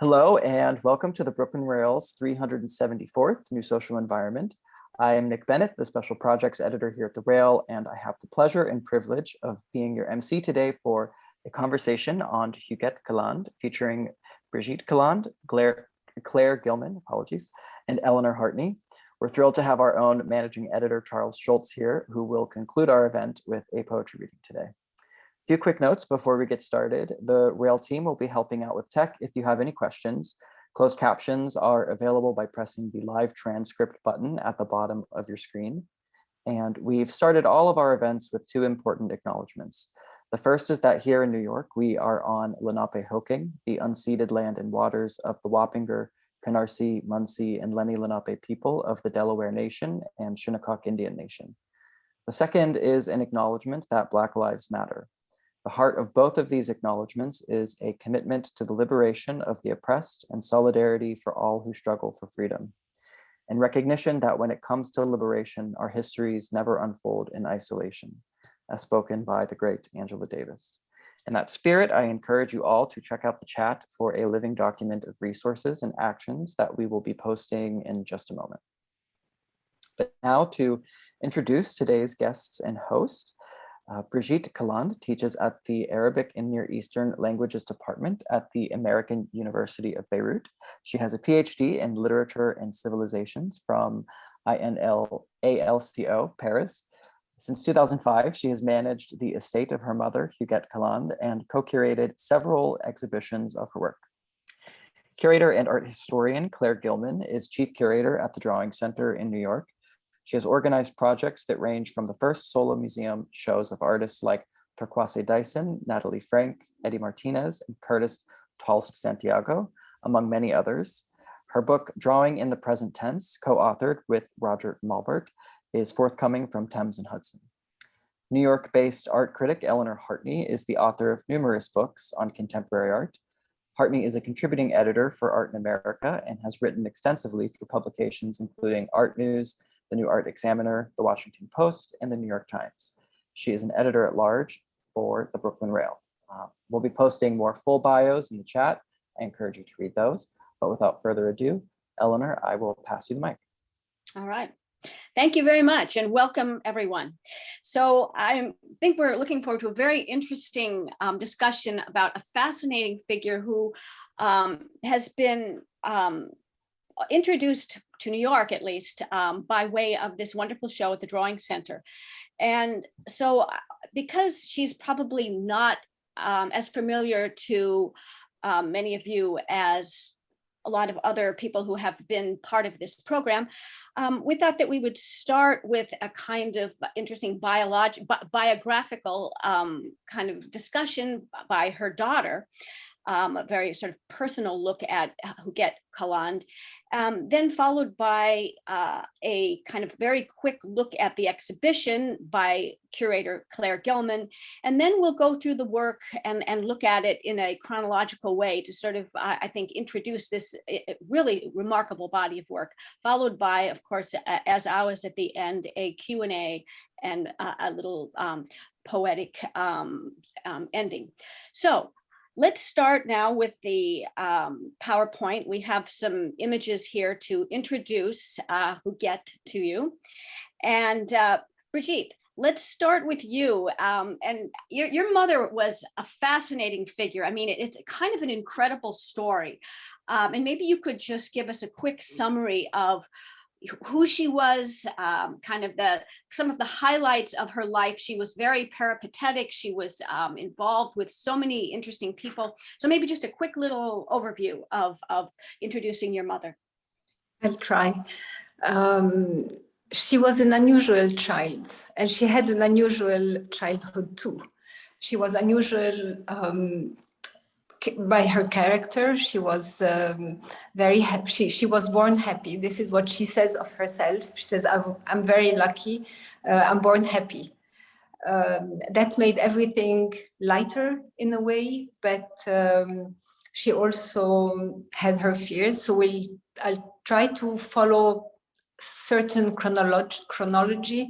Hello and welcome to the Brooklyn Rail's 374th New Social Environment. I am Nick Bennett, the Special Projects Editor here at the Rail, and I have the pleasure and privilege of being your MC today for a conversation on Hugette Caland featuring Brigitte Caland, Claire Gilman, apologies, and Eleanor Heartney. We're thrilled to have our own Managing Editor, Charles Schultz, here, who will conclude our event with a poetry reading today. A few quick notes before we get started. The Rail team will be helping out with tech if you have any questions. Closed captions are available by pressing the live transcript button at the bottom of your screen. And we've started all of our events with two important acknowledgements. The first is that here in New York, we are on Lenape-Hoking, the unceded land and waters of the Wappinger, Canarsie, Munsee, and Lenni Lenape people of the Delaware Nation and Shinnecock Indian Nation. The second is an acknowledgement that Black Lives Matter. The heart of both of these acknowledgements is a commitment to the liberation of the oppressed and solidarity for all who struggle for freedom, and recognition that when it comes to liberation, our histories never unfold in isolation, as spoken by the great Angela Davis. In that spirit, I encourage you all to check out the chat for a living document of resources and actions that we will be posting in just a moment. But now to introduce today's guests and host. Brigitte Caland teaches at the Arabic and Near Eastern Languages Department at the American University of Beirut. She has a PhD in Literature and Civilizations from INALCO Paris. Since 2005, she has managed the estate of her mother, Hugette Caland, and co-curated several exhibitions of her work. Curator and art historian Claire Gilman is chief curator at the Drawing Center in New York. She has organized projects that range from the first solo museum shows of artists like Torquace Dyson, Natalie Frank, Eddie Martinez, and Curtis Talst Santiago, among many others. Her book, Drawing in the Present Tense, co-authored with Roger Malbert, is forthcoming from Thames and Hudson. New York-based art critic Eleanor Heartney is the author of numerous books on contemporary art. Heartney is a contributing editor for Art in America and has written extensively for publications including Art News, the New Art Examiner, the Washington Post, and the New York Times. She is an editor-at-large for the Brooklyn Rail. We'll be posting more full bios in the chat. I encourage you to read those. But without further ado, Eleanor, I will pass you the mic. All right. Thank you very much and welcome everyone. So I think we're looking forward to a very interesting discussion about a fascinating figure who has been introduced to New York, at least, by way of this wonderful show at the Drawing Center. And so because she's probably not as familiar to many of you as a lot of other people who have been part of this program, we thought that we would start with a kind of interesting biographical kind of discussion by her daughter, a very sort of personal look at Hugette Caland, then followed by a kind of very quick look at the exhibition by curator Claire Gilman. And then we'll go through the work and look at it in a chronological way to sort of, I think, introduce this really remarkable body of work, followed by, of course, as always at the end, a Q&A and a little poetic ending. So let's start now with the PowerPoint. We have some images here to introduce Hugette to you. And Brigitte, let's start with you. And your mother was a fascinating figure. I mean, it's kind of an incredible story. And maybe you could just give us a quick summary of who she was, kind of some of the highlights of her life. She was very peripatetic. She was involved with so many interesting people. So maybe just a quick little overview of introducing your mother. I'll try. She was an unusual child, and she had an unusual childhood too. She was unusual by her character. She was very happy. She was born happy. This is what she says of herself. She says, I'm very lucky. I'm born happy. That made everything lighter in a way, but she also had her fears. So I'll try to follow certain chronology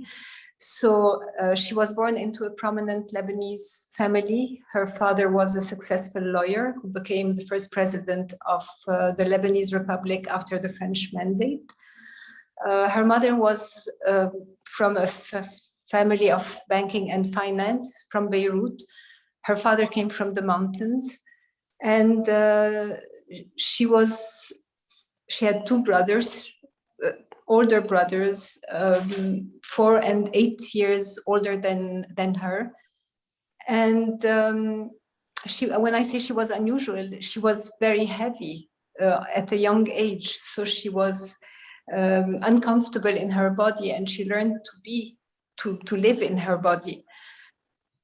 So she was born into a prominent Lebanese family. Her father was a successful lawyer who became the first president of the Lebanese Republic after the French Mandate. Her mother was from a family of banking and finance from Beirut. Her father came from the mountains, and she had two brothers, older brothers, 4 and 8 years older than her. And when I say she was unusual, she was very heavy at a young age. So she was uncomfortable in her body, and she learned to live in her body.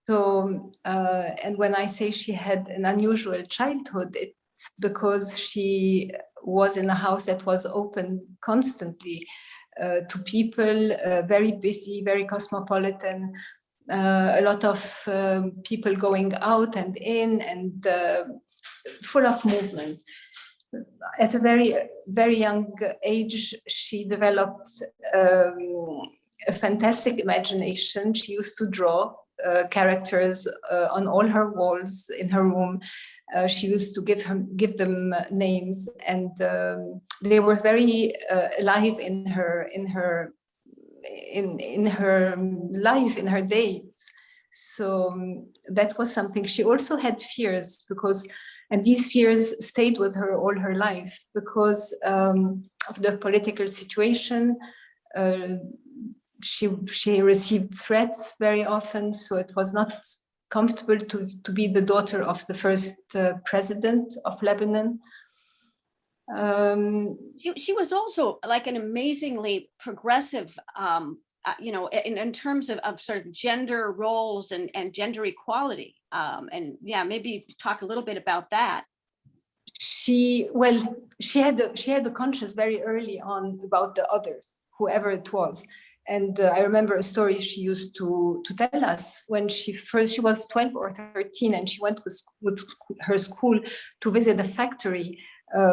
So, and when I say she had an unusual childhood, it's because she was in a house that was open constantly to people, very busy, very cosmopolitan, a lot of people going out and in, and full of movement. At a very, very young age, she developed a fantastic imagination. She used to draw characters on all her walls in her room. She used to give them names, and they were very alive in her life, in her days. So that was something. She also had fears and these fears stayed with her all her life because of the political situation. She received threats very often, so it was not comfortable to be the daughter of the first president of Lebanon. She was also like an amazingly progressive, in terms of sort of gender roles and gender equality. And yeah, maybe talk a little bit about that. She had the conscience very early on about the others, whoever it was. And I remember a story she used to tell us when she was 12 or 13, and she went with her school to visit a factory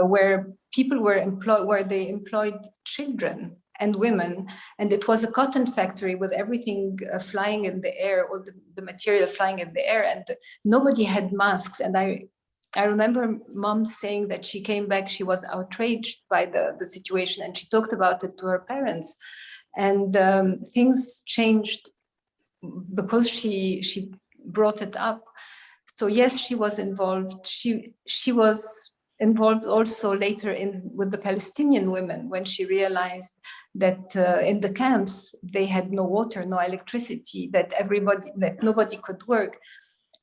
where people were employed, where they employed children and women. And it was a cotton factory with everything flying in the air, or the material flying in the air, and nobody had masks. And I remember mom saying that she came back, she was outraged by the situation, and she talked about it to her parents. And things changed because she brought it up. So yes, she was involved. She was involved also later with the Palestinian women when she realized that in the camps they had no water, no electricity, that nobody could work.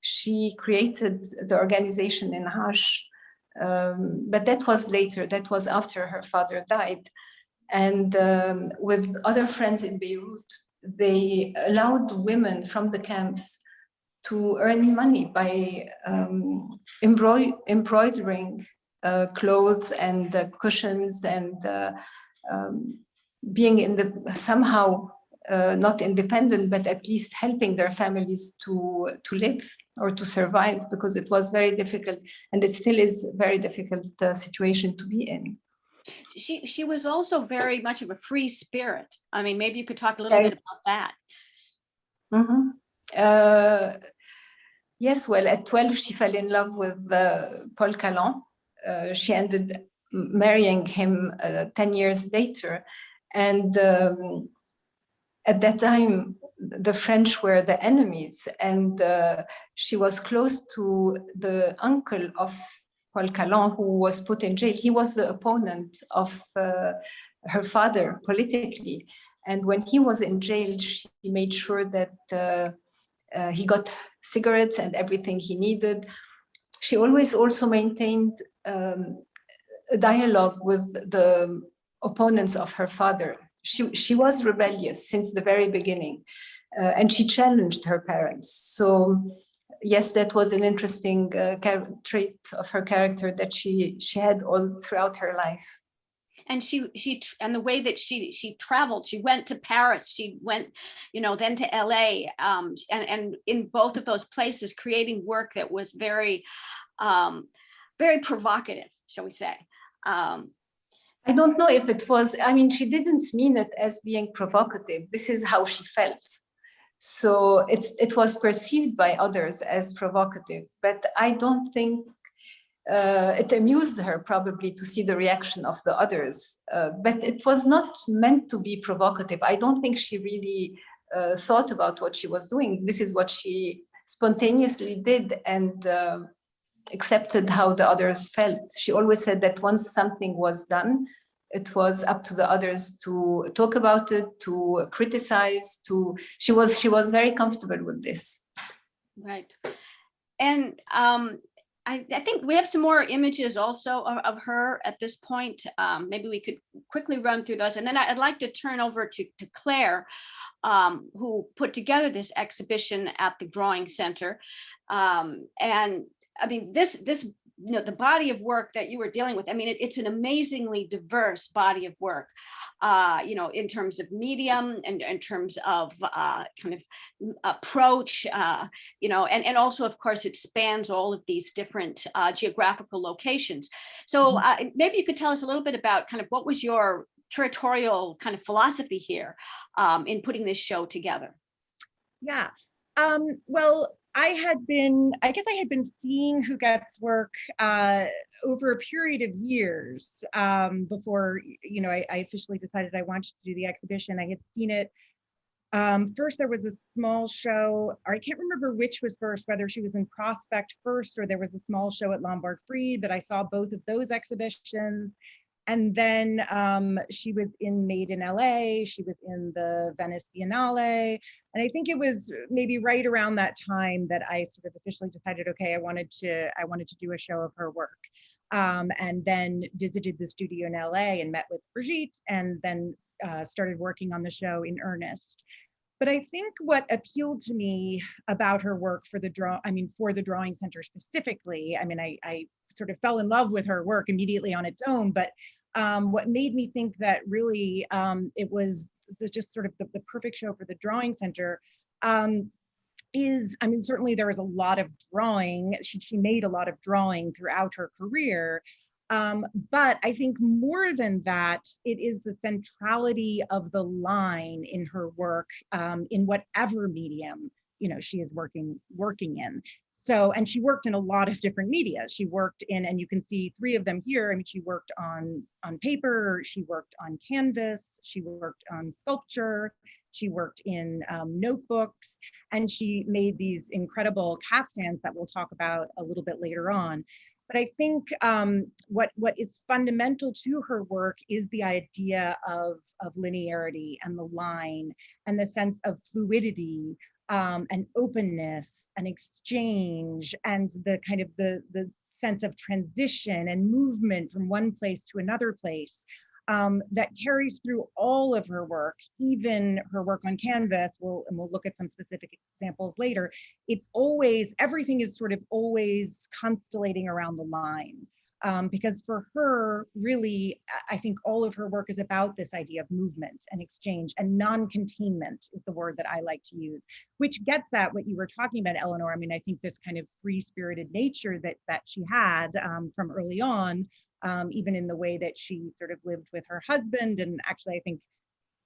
She created the organization in Hash, but that was later. That was after her father died. And with other friends in Beirut, they allowed women from the camps to earn money by embroidering clothes and cushions, and being somehow not independent, but at least helping their families to live or to survive, because it was very difficult, and it still is a very difficult situation to be in. She was also very much of a free spirit. I mean, maybe you could talk a little bit about that. Mm-hmm. Yes, well, at 12, she fell in love with Paul Caland. She ended marrying him 10 years later. And at that time, the French were the enemies, and she was close to the uncle of Paul Caland, who was put in jail. He was the opponent of her father politically. And when he was in jail, she made sure that he got cigarettes and everything he needed. She always also maintained a dialogue with the opponents of her father. She was rebellious since the very beginning, and she challenged her parents. So yes, that was an interesting trait of her character that she had all throughout her life. And and the way that she traveled, she went to Paris, she went, then to LA, and in both of those places, creating work that was very, very provocative, shall we say. I don't know if it was, she didn't mean it as being provocative. This is how she felt. So it was perceived by others as provocative, but I don't think it amused her probably to see the reaction of the others, but it was not meant to be provocative. I don't think she really thought about what she was doing. This is what she spontaneously did and accepted how the others felt. She always said that once something was done, it was up to the others to talk about it, to criticize, she was very comfortable with this. Right. And I think we have some more images also of her at this point. Maybe we could quickly run through those. And then I'd like to turn over to Claire, who put together this exhibition at the Drawing Center. And I mean, this the body of work that you were dealing with, I mean, it's an amazingly diverse body of work, in terms of medium and in terms of kind of approach, and also, of course, it spans all of these different geographical locations. So maybe you could tell us a little bit about kind of what was your curatorial kind of philosophy here in putting this show together? Yeah, well, I guess I had been seeing Huguette's work over a period of years before, I officially decided I wanted to do the exhibition. I had seen it. First, there was a small show, or I can't remember which was first, whether she was in Prospect first or there was a small show at Lombard Fried, but I saw both of those exhibitions. And then she was in Made in LA, she was in the Venice Biennale. And I think it was maybe right around that time that I sort of officially decided, okay, I wanted to do a show of her work. And then visited the studio in LA and met with Brigitte, and then started working on the show in earnest. But I think what appealed to me about her work for the Drawing Center specifically, I mean, I sort of fell in love with her work immediately on its own, but what made me think that really it was just sort of the perfect show for the Drawing Center is, I mean, certainly there was a lot of drawing. She made a lot of drawing throughout her career. But I think more than that, it is the centrality of the line in her work in whatever medium she is working in. So, and she worked in a lot of different media. She worked in, and you can see three of them here. I mean, she worked on paper, she worked on canvas, she worked on sculpture, she worked in notebooks, and she made these incredible kaftans that we'll talk about a little bit later on. But I think what is fundamental to her work is the idea of linearity and the line and the sense of fluidity and openness and exchange and the kind of the sense of transition and movement from one place to another place that carries through all of her work, even her work on canvas. We'll look at some specific examples later. It's always, everything is sort of always constellating around the line. Because for her, really, I think all of her work is about this idea of movement and exchange, and non-containment is the word that I like to use, which gets at what you were talking about, Eleanor. I mean, I think this kind of free-spirited nature that she had from early on, even in the way that she sort of lived with her husband. And actually, I think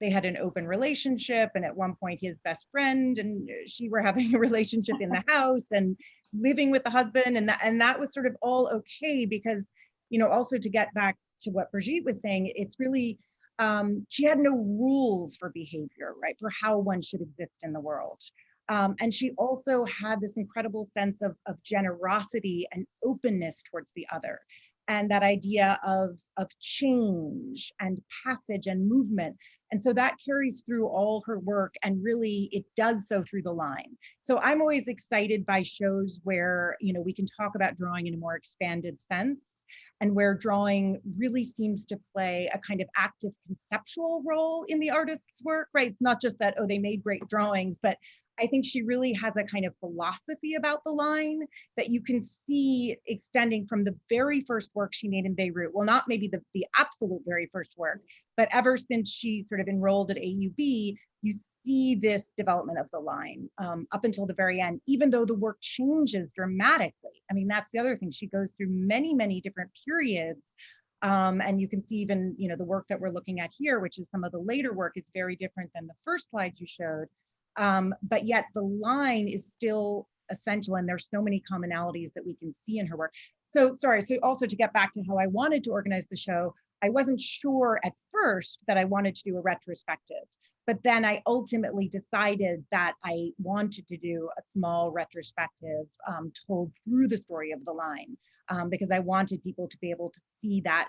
they had an open relationship, and at one point his best friend and she were having a relationship in the house and living with the husband, and that was sort of all okay, because also to get back to what Brigitte was saying, it's really she had no rules for behavior, right, for how one should exist in the world. And she also had this incredible sense of generosity and openness towards the other. And that idea of change and passage and movement. And so that carries through all her work, and really it does so through the line. So I'm always excited by shows where, we can talk about drawing in a more expanded sense, and where drawing really seems to play a kind of active conceptual role in the artist's work, right? It's not just that, oh, they made great drawings, but I think she really has a kind of philosophy about the line that you can see extending from the very first work she made in Beirut. Well, not maybe the absolute very first work, but ever since she sort of enrolled at AUB, you see this development of the line up until the very end, even though the work changes dramatically. I mean, that's the other thing. She goes through many, many different periods. And you can see even, the work that we're looking at here, which is some of the later work, is very different than the first slide you showed. but yet the line is still essential, and there's so many commonalities that we can see in her work. So sorry, so also to get back to how I wanted to organize the show, I wasn't sure at first that I wanted to do a retrospective, but then I ultimately decided that I wanted to do a small retrospective told through the story of the line, because I wanted people to be able to see that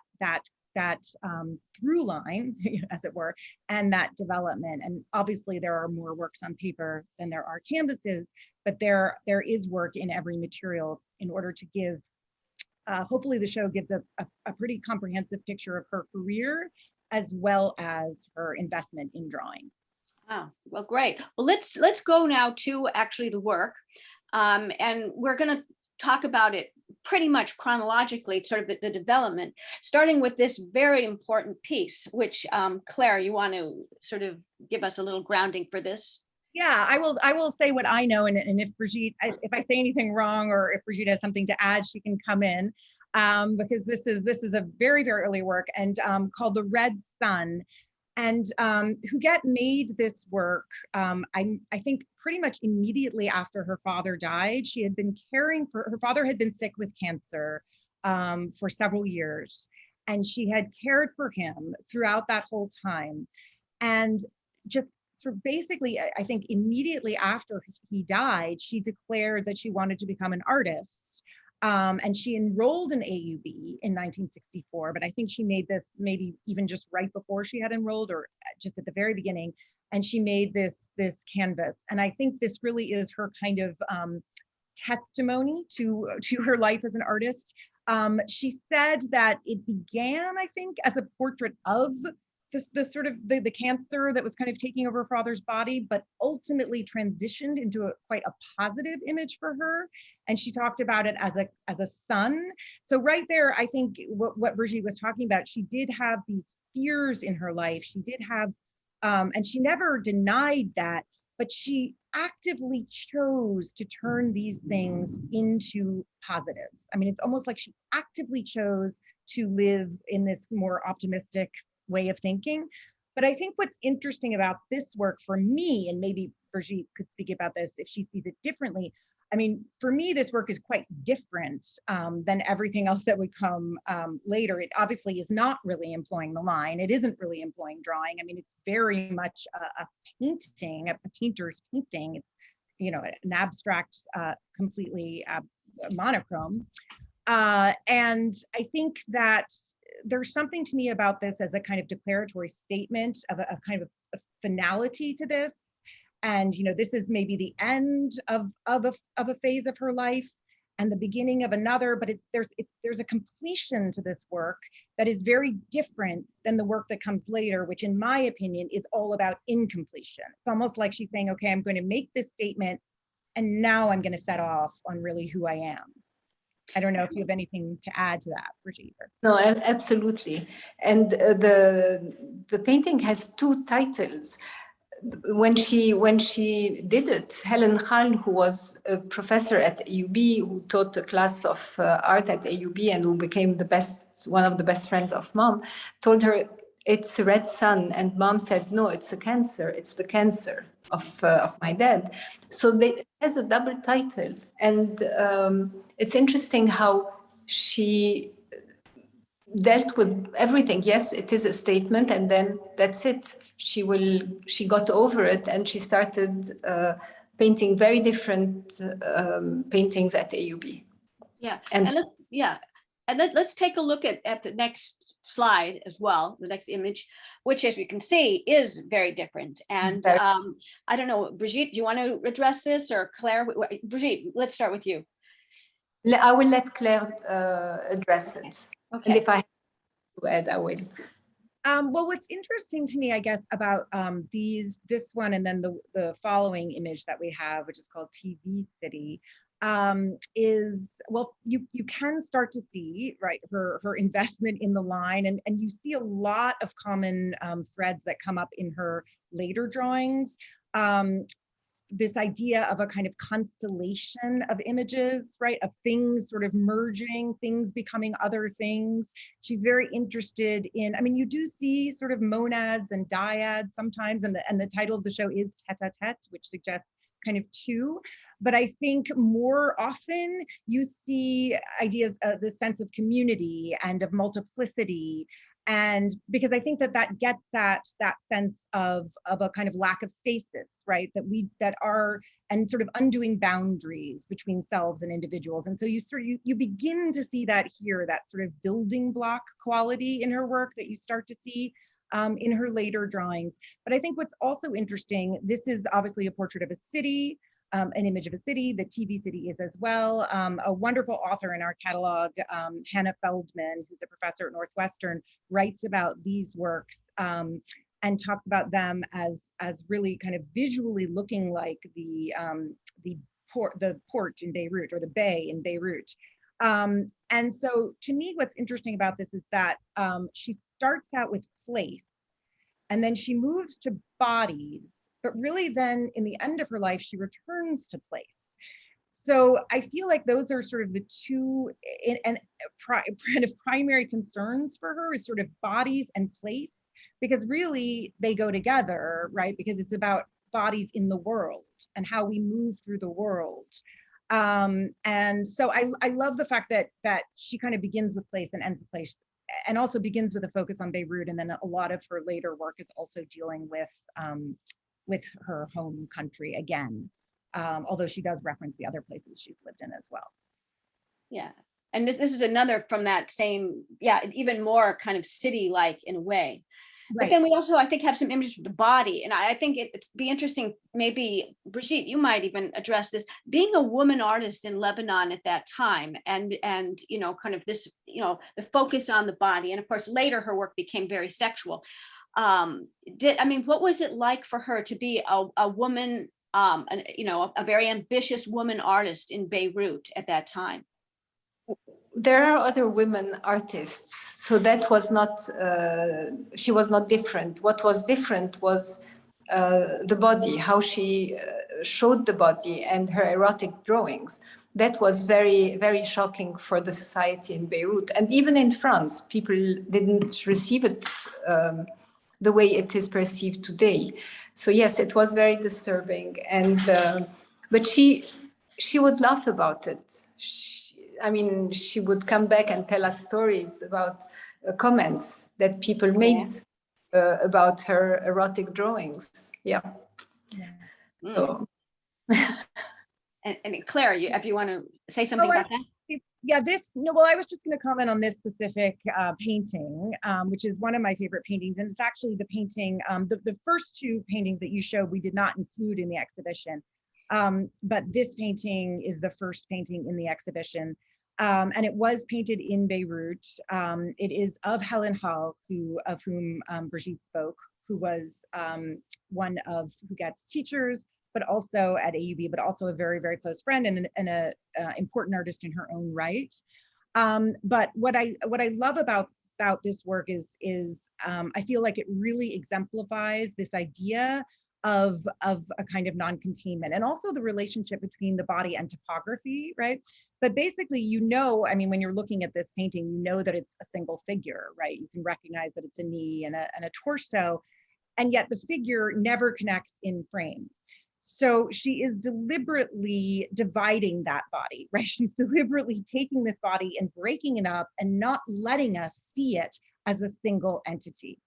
through line, as it were, and that development. And obviously there are more works on paper than there are canvases, but there is work in every material in order to give, hopefully the show gives a pretty comprehensive picture of her career as well as her investment in drawing. Wow, well, great. Well, let's go now to actually the work, and we're going to talk about it pretty much chronologically, sort of the development, starting with this very important piece, which Claire, you want to sort of give us a little grounding for this? Yeah, I will say what I know, and if Brigitte, if I say anything wrong, or if Brigitte has something to add, she can come in, because this is a very, very early work, and called The Red Sun. And Huguette made this work, I think pretty much immediately after her father died. She had been caring for, her father had been sick with cancer for several years, and she had cared for him throughout that whole time. And just sort of basically, I think immediately after he died, she declared that she wanted to become an artist. And she enrolled in AUB in 1964, but I think she made this maybe even just right before she had enrolled, or just at the very beginning. And she made this canvas. And I think this really is her kind of testimony to her life as an artist. She said that it began, I think, as a portrait of the sort of the cancer that was kind of taking over her father's body, but ultimately transitioned into quite a positive image for her. And she talked about it as a son. So right there, I think what Brigitte was talking about, she did have these fears in her life. She did have, and she never denied that, but she actively chose to turn these things into positives. I mean, it's almost like she actively chose to live in this more optimistic way of thinking. But I think what's interesting about this work for me, and maybe Brigitte could speak about this if she sees it differently, I mean, for me, this work is quite different than everything else that would come later. It obviously is not really employing the line. It isn't really employing drawing. I mean, it's very much a painting, a painter's painting. It's, you know, an abstract, completely monochrome. And I think that there's something to me about this as a kind of declaratory statement of a kind of a finality to this. And, you know, this is maybe the end of a phase of her life and the beginning of another, but there's a completion to this work that is very different than the work that comes later, which in my opinion is all about incompletion. It's almost like she's saying, okay, I'm going to make this statement and now I'm going to set off on really who I am. I don't know if you have anything to add to that, Brigitte. No, absolutely. And the painting has two titles. When she did it, Helen Khal, who was a professor at AUB, who taught a class of art at AUB and who became one of the best friends of Mom, told her it's a red sun, and Mom said, no, it's a cancer. It's the cancer of my dad. So it has a double title, and it's interesting how she dealt with everything. Yes, it is a statement, and then that's it. She got over it, and she started painting very different paintings at AUB. Yeah, and let's take a look at the next slide as well, the next image, which, as you can see, is very different. And I don't know, Brigitte, do you want to address this, or Claire? Brigitte, let's start with you. I will let Claire address it. Okay. And if I have to add, I will. Well, what's interesting to me, I guess, about this one and then the following image that we have, which is called TV City, is, well, you can start to see, right, her investment in the line, and you see a lot of common threads that come up in her later drawings. this idea of a kind of constellation of images, right? Of things sort of merging, things becoming other things. She's very interested in, I mean, you do see sort of monads and dyads sometimes, and the title of the show is tete-a-tete, which suggests kind of two. But I think more often you see ideas of the sense of community and of multiplicity. And because I think that gets at that sense of a kind of lack of stasis, right? That are, and sort of undoing boundaries between selves and individuals. And so you begin to see that here, that sort of building block quality in her work that you start to see in her later drawings. But I think what's also interesting, this is obviously a portrait of a city, an image of a city. The TV city is as well. A wonderful author in our catalog, Hannah Feldman, who's a professor at Northwestern, writes about these works and talks about them as really kind of visually looking like the port in Beirut, or the bay in Beirut. And so to me, what's interesting about this is that she starts out with place, and then she moves to bodies, but really then in the end of her life, she returns to place. So I feel like those are sort of the two kind of primary concerns for her, is sort of bodies and place, because really they go together, right? Because it's about bodies in the world and how we move through the world. And so I love the fact that she kind of begins with place and ends with place, and also begins with a focus on Beirut. And then a lot of her later work is also dealing with her home country again, although she does reference the other places she's lived in as well. Yeah, and this is another from that same, yeah, even more kind of city-like in a way. Right. But then we also, I think, have some images of the body, and I think it'd be interesting, maybe Brigitte, you might even address this, being a woman artist in Lebanon at that time, and you know, kind of this, you know, the focus on the body, and of course later her work became very sexual. What was it like for her to be a woman, you know, a very ambitious woman artist in Beirut at that time? There are other women artists, so that was not, she was not different. What was different was the body, how she showed the body, and her erotic drawings. That was very, very shocking for the society in Beirut. And even in France, people didn't receive it the way it is perceived today. So yes, it was very disturbing. And but she would laugh about it. She would come back and tell us stories about comments that people made about her erotic drawings. Yeah. Mm. So. and Claire, if you want to say something about that. Yeah, I was just going to comment on this specific painting, which is one of my favorite paintings. And it's actually the painting, the first two paintings that you showed, we did not include in the exhibition. But this painting is the first painting in the exhibition. And it was painted in Beirut. It is of Helen Hall, of whom Brigitte spoke, who was one of Huguette's teachers, but also at AUB, but also a very, very close friend and an important artist in her own right. But what I love about this work is I feel like it really exemplifies this idea of a kind of non-containment, and also the relationship between the body and topography, right? But basically, you know, I mean, when you're looking at this painting, you know that it's a single figure, right? You can recognize that it's a knee and a torso, and yet the figure never connects in frame. So she is deliberately dividing that body, right? She's deliberately taking this body and breaking it up and not letting us see it as a single entity.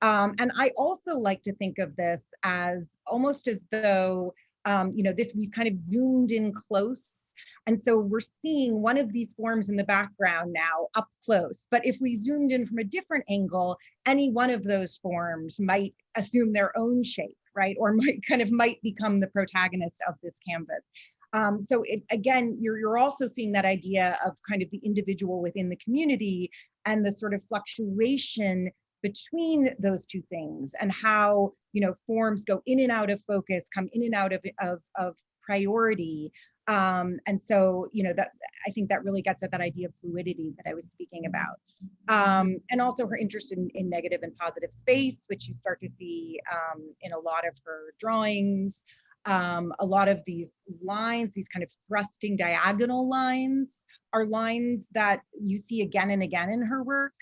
And I also like to think of this as almost as though, we've kind of zoomed in close. And so we're seeing one of these forms in the background now up close. But if we zoomed in from a different angle, any one of those forms might assume their own shape, right? Or might become the protagonist of this canvas. So again, you're also seeing that idea of kind of the individual within the community and the sort of fluctuation between those two things, and how, you know, forms go in and out of focus, come in and out of priority. And so, you know, that I think that really gets at that idea of fluidity that I was speaking about. And also her interest in negative and positive space, which you start to see in a lot of her drawings. A lot of these lines, these kind of thrusting diagonal lines, are lines that you see again and again in her work.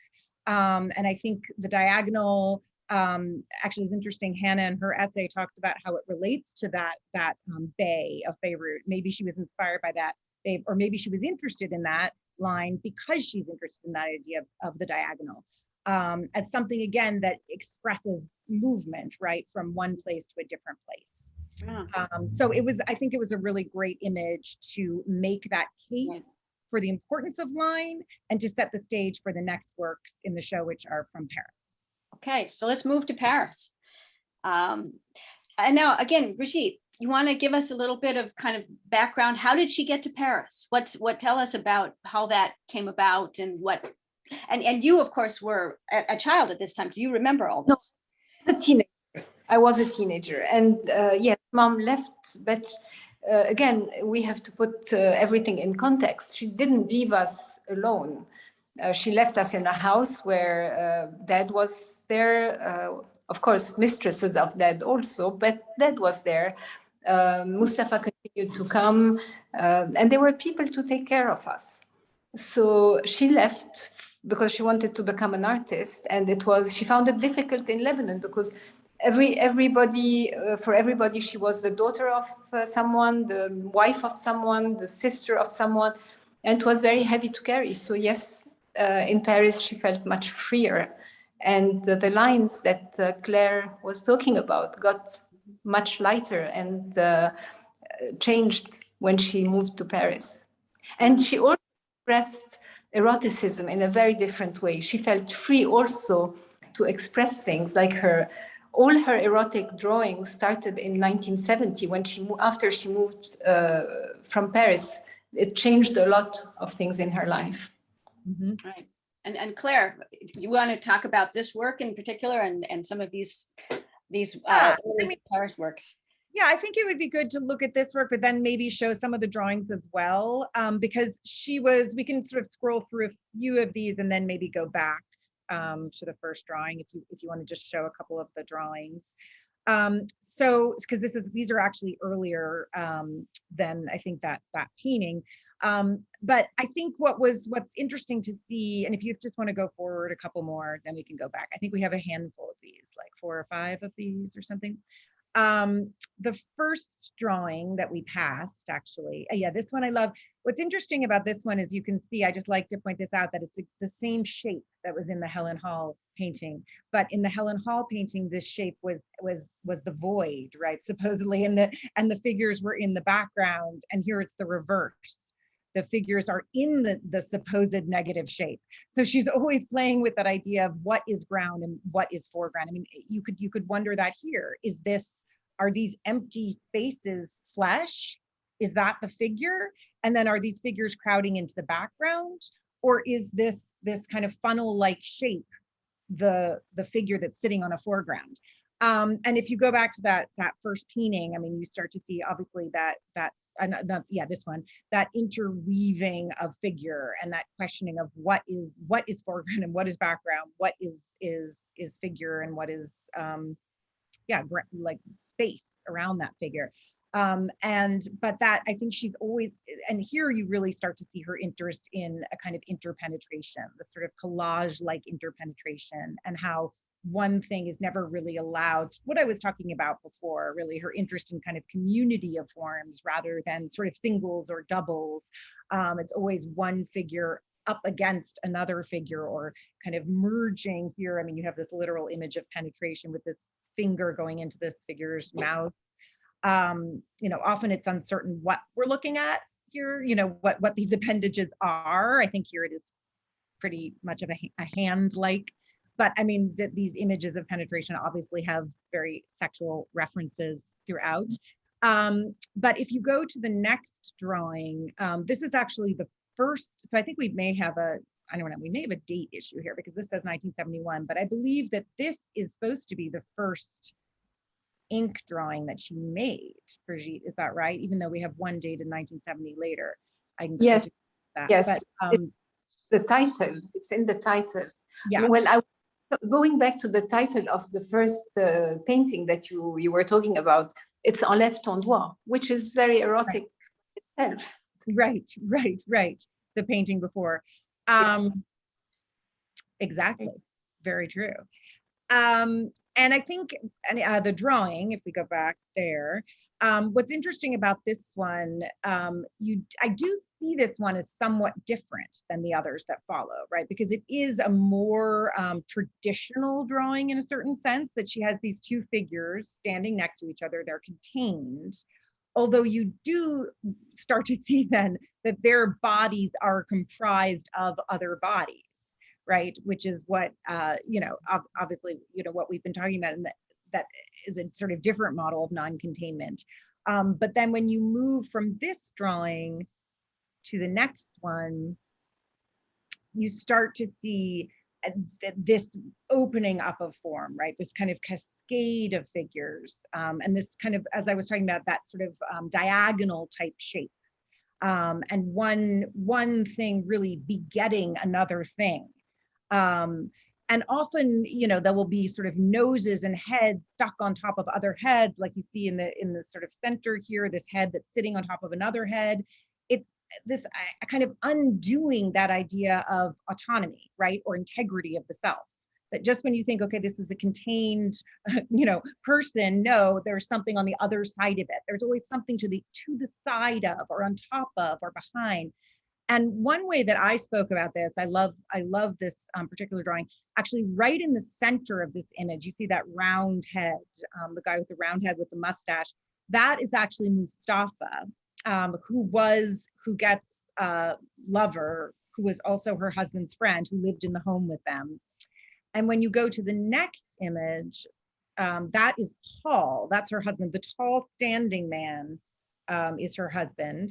And I think the diagonal, actually is interesting. Hannah in her essay talks about how it relates to that bay of Beirut. Maybe she was inspired by that bay, or maybe she was interested in that line because she's interested in that idea of the diagonal as something, again, that expresses movement, right, from one place to a different place. So I think it was a really great image to make that case for the importance of line and to set the stage for the next works in the show, which are from Paris. Okay, so let's move to Paris. And now, again, Brigitte, you want to give us a little bit of kind of background? How did she get to Paris? Tell us about how that came about and what, and you, of course, were a child at this time. Do you remember all this? No, a teenager. I was a teenager, and yes, mom left, but again, we have to put everything in context. She didn't leave us alone. She left us in a house where dad was there, of course, mistresses of dad also, but dad was there. Mustafa continued to come, and there were people to take care of us. So she left because she wanted to become an artist, and she found it difficult in Lebanon because everybody, she was the daughter of someone, the wife of someone, the sister of someone, and it was very heavy to carry. So yes, in Paris, she felt much freer. And the lines that Claire was talking about got much lighter and changed when she moved to Paris. And she also expressed eroticism in a very different way. She felt free also to express things like all her erotic drawings started in 1970 when after she moved from Paris. It changed a lot of things in her life. Mm-hmm. Right. And Claire, you want to talk about this work in particular and some of these Paris works? Yeah, I think it would be good to look at this work, but then maybe show some of the drawings as well, because we can sort of scroll through a few of these and then maybe go back to the first drawing if you want to just show a couple of the drawings. So because these are actually earlier than I think that painting. But I think what's interesting to see, and if you just want to go forward a couple more, then we can go back. I think we have a handful of these, like 4 or 5 of these or something. The first drawing that we passed, actually, yeah, this one I love. What's interesting about this one is you can see, I just like to point this out, that it's the same shape that was in the Helen Hall painting, but in the Helen Hall painting, this shape was the void, right? Supposedly, and the figures were in the background, and here it's the reverse. The figures are in the supposed negative shape. So she's always playing with that idea of what is ground and what is foreground. I mean, you could wonder that here. Are these empty spaces flesh? Is that the figure? And then are these figures crowding into the background? Or is this kind of funnel-like shape the figure that's sitting on a foreground? And if you go back to that first painting, I mean, you start to see obviously this one, that interweaving of figure and that questioning of what is foreground and what is background, what is figure and what is like space around that figure. But that, I think she's always, and here you really start to see her interest in a kind of interpenetration, the sort of collage-like interpenetration, and how one thing is never really allowed. What I was talking about before, really her interest in kind of community of forms rather than sort of singles or doubles. It's always one figure up against another figure or kind of merging here. I mean, you have this literal image of penetration with this finger going into this figure's mouth. Often it's uncertain what we're looking at here, what these appendages are. I think here it is pretty much of a hand-like. But I mean, these images of penetration obviously have very sexual references throughout. But if you go to the next drawing, this is actually the first, so I think we may have a date issue here because this says 1971, but I believe that this is supposed to be the first ink drawing that she made, Brigitte, is that right? Even though we have one dated 1970 later. Yes, yes. But, the title, it's in the title. Yeah. Well, going back to the title of the first painting that you were talking about, it's enlève ton doigt, which is very erotic itself. Right. The painting before. Exactly. Very true. And I think the drawing, if we go back there, what's interesting about this one, I do see this one as somewhat different than the others that follow, right? Because it is a more traditional drawing in a certain sense, that she has these two figures standing next to each other. They're contained. Although you do start to see then that their bodies are comprised of other bodies, right? Which is what, obviously, what we've been talking about, and that is a sort of different model of non-containment. But then when you move from this drawing to the next one, you start to see this opening up of form, right? This kind of cascade of figures, and this kind of, as I was talking about, that sort of diagonal type shape, and one thing really begetting another thing. And often, there will be sort of noses and heads stuck on top of other heads, like you see in the sort of center here, this head that's sitting on top of another head. It's this kind of undoing that idea of autonomy, right? Or integrity of the self. That just when you think, okay, this is a contained, person, no, there's something on the other side of it. There's always something to the side of, or on top of, or behind. And one way that I spoke about this, I love this particular drawing, actually right in the center of this image, you see that round head, the guy with the round head with the mustache. That is actually Mustafa, who was Huguette's lover, who was also her husband's friend, who lived in the home with them. And when you go to the next image, that is Paul, that's her husband. The tall standing man is her husband.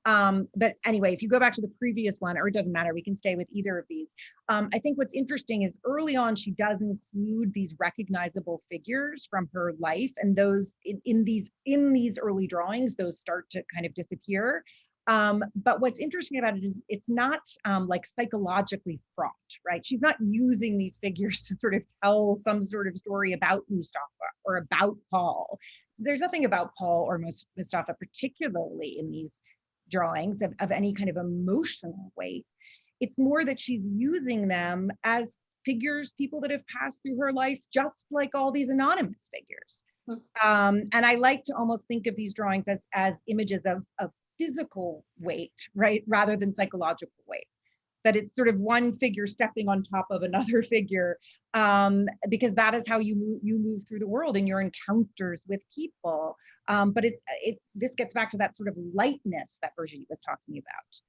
But anyway, if you go back to the previous one, or it doesn't matter, we can stay with either of these. I think what's interesting is early on, she does include these recognizable figures from her life, and those in these early drawings, those start to kind of disappear. But what's interesting about it is it's not like psychologically fraught, right? She's not using these figures to sort of tell some sort of story about Mustafa or about Paul. So there's nothing about Paul or Mustafa particularly in these drawings of any kind of emotional weight. It's more that she's using them as figures, people that have passed through her life, just like all these anonymous figures. And I like to almost think of these drawings as images of physical weight, right, rather than psychological weight. That it's sort of one figure stepping on top of another figure, because that is how you move through the world in your encounters with people. But this gets back to that sort of lightness that Brigitte was talking about.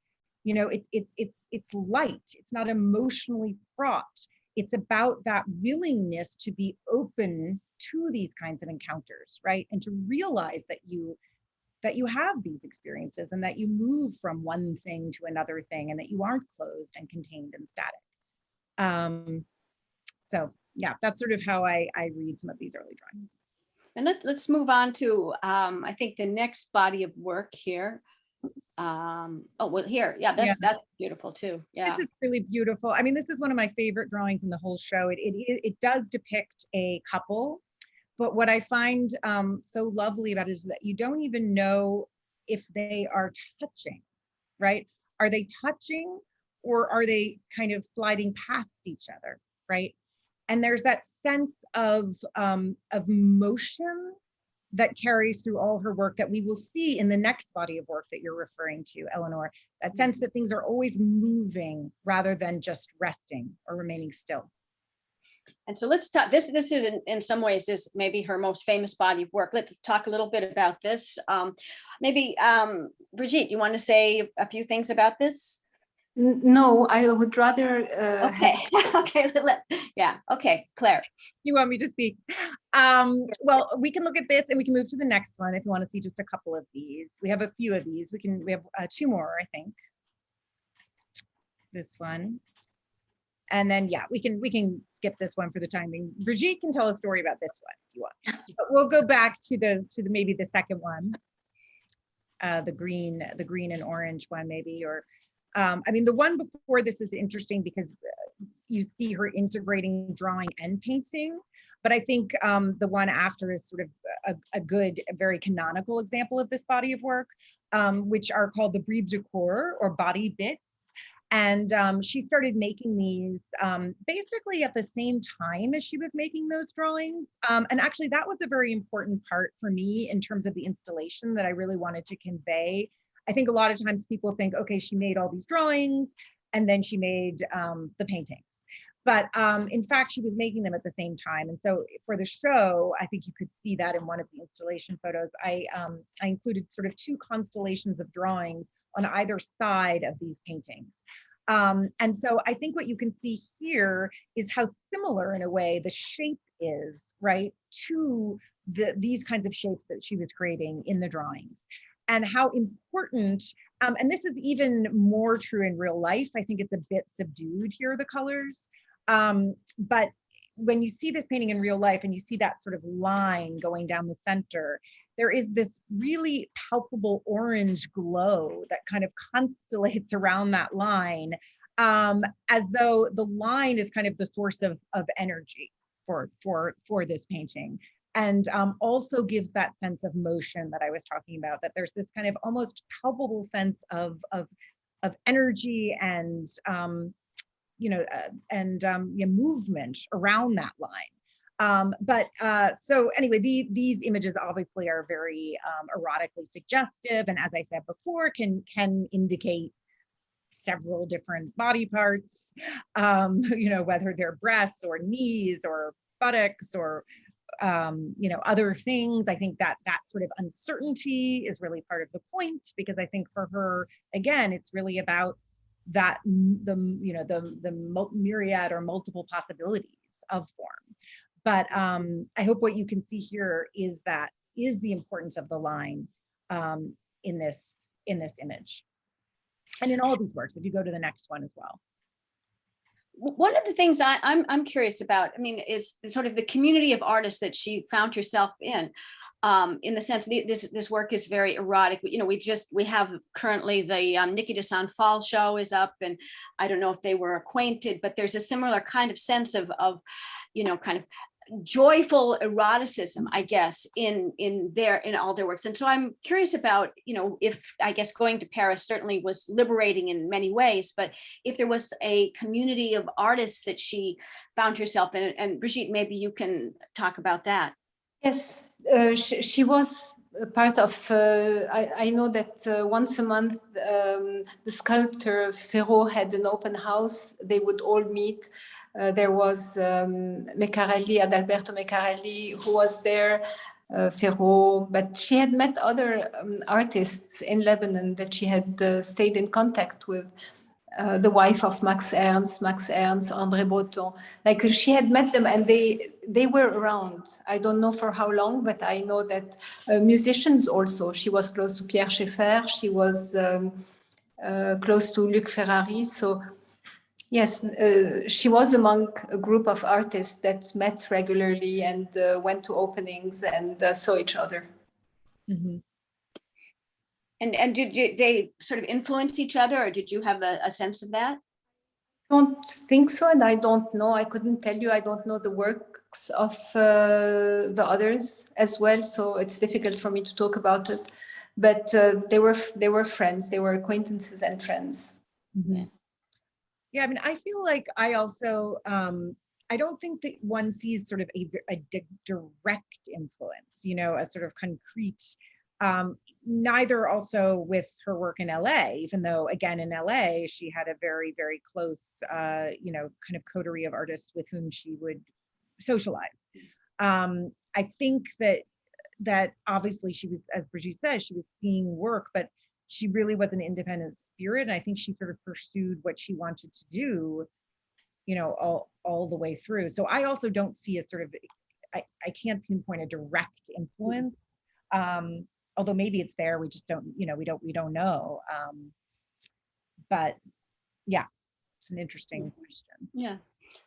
It's light. It's not emotionally fraught. It's about that willingness to be open to these kinds of encounters, right, and to realize that you have these experiences and that you move from one thing to another thing and that you aren't closed and contained and static. So yeah, that's sort of how I read some of these early drawings. And let's move on to, I think the next body of work here. Here, yeah, that's beautiful too. Yeah, this is really beautiful. I mean, this is one of my favorite drawings in the whole show. It does depict a couple. But what I find so lovely about it is that you don't even know if they are touching, right? Are they touching, or are they kind of sliding past each other, right? And there's that sense of motion that carries through all her work that we will see in the next body of work that you're referring to, Eleanor. That sense that things are always moving rather than just resting or remaining still. And so let's talk, this is in some ways is maybe her most famous body of work. Let's talk a little bit about this. Maybe Brigitte, you want to say a few things about this? No, I would rather okay, Claire. You want me to speak? Well, we can look at this and we can move to the next one if you want to see just a couple of these. We have a few of these. We have two more, I think. This one. And then, yeah, we can skip this one for the time being. Brigitte can tell a story about this one if you want. But we'll go back to maybe the second one, the green and orange one maybe, or I mean, the one before this is interesting because you see her integrating drawing and painting. But I think the one after is sort of a good, a very canonical example of this body of work, which are called the bribes de corps, or body bits. And she started making these basically at the same time as she was making those drawings. And actually that was a very important part for me in terms of the installation that I really wanted to convey. I think a lot of times people think, okay, she made all these drawings and then she made the paintings. But in fact, she was making them at the same time. And so for the show, I think you could see that in one of the installation photos. I included sort of two constellations of drawings on either side of these paintings. And so I think what you can see here is how similar in a way the shape is, right, to these kinds of shapes that she was creating in the drawings. And how important, and this is even more true in real life. I think it's a bit subdued here, the colors. But when you see this painting in real life and you see that sort of line going down the center, there is this really palpable orange glow that kind of constellates around that line, as though the line is kind of the source of energy for this painting. And also gives that sense of motion that I was talking about, that there's this kind of almost palpable sense of energy and movement around that line. So anyway, these images obviously are very erotically suggestive, and as I said before, can indicate several different body parts, whether they're breasts or knees or buttocks or other things. I think that sort of uncertainty is really part of the point, because I think for her, again, it's really about that the myriad or multiple possibilities of form. But I hope what you can see here is the importance of the line in this image, and in all of these works. If you go to the next one as well. One of the things I'm curious about, is sort of the community of artists that she found herself in the sense this work is very erotic. We have currently the Niki de Saint Phalle show is up, and I don't know if they were acquainted, but there's a similar kind of sense of kind of joyful eroticism, I guess, in all their works. And so I'm curious about, if, I guess, going to Paris certainly was liberating in many ways, but if there was a community of artists that she found herself in, and Brigitte, maybe you can talk about that. Yes, she was a part of, I know that once a month, the sculptor Ferro had an open house. They would all meet. There was Meccarelli, Adalberto Meccarelli, who was there, Ferro, but she had met other artists in Lebanon that she had stayed in contact with. The wife of Max Ernst, André Breton. Like, she had met them, and they were around. I don't know for how long, but I know that musicians also. She was close to Pierre Schaeffer. She was close to Luc Ferrari. So yes, she was among a group of artists that met regularly and went to openings and saw each other. Mm-hmm. And did they sort of influence each other, or did you have a sense of that? I don't think so, and I don't know. I couldn't tell you. I don't know the works of the others as well, so it's difficult for me to talk about it. But they were friends. They were acquaintances and friends. Mm-hmm. Yeah, I feel like I also I don't think that one sees sort of a direct influence, a sort of concrete. Neither also with her work in LA, even though, again, in LA, she had a very, very close, kind of coterie of artists with whom she would socialize. I think that obviously she was, as Brigitte says, she was seeing work, but she really was an independent spirit. And I think she sort of pursued what she wanted to do, all the way through. So I also don't see a sort of, I can't pinpoint a direct influence. Although maybe it's there, we just don't, we don't know. But yeah, it's an interesting question. Yeah.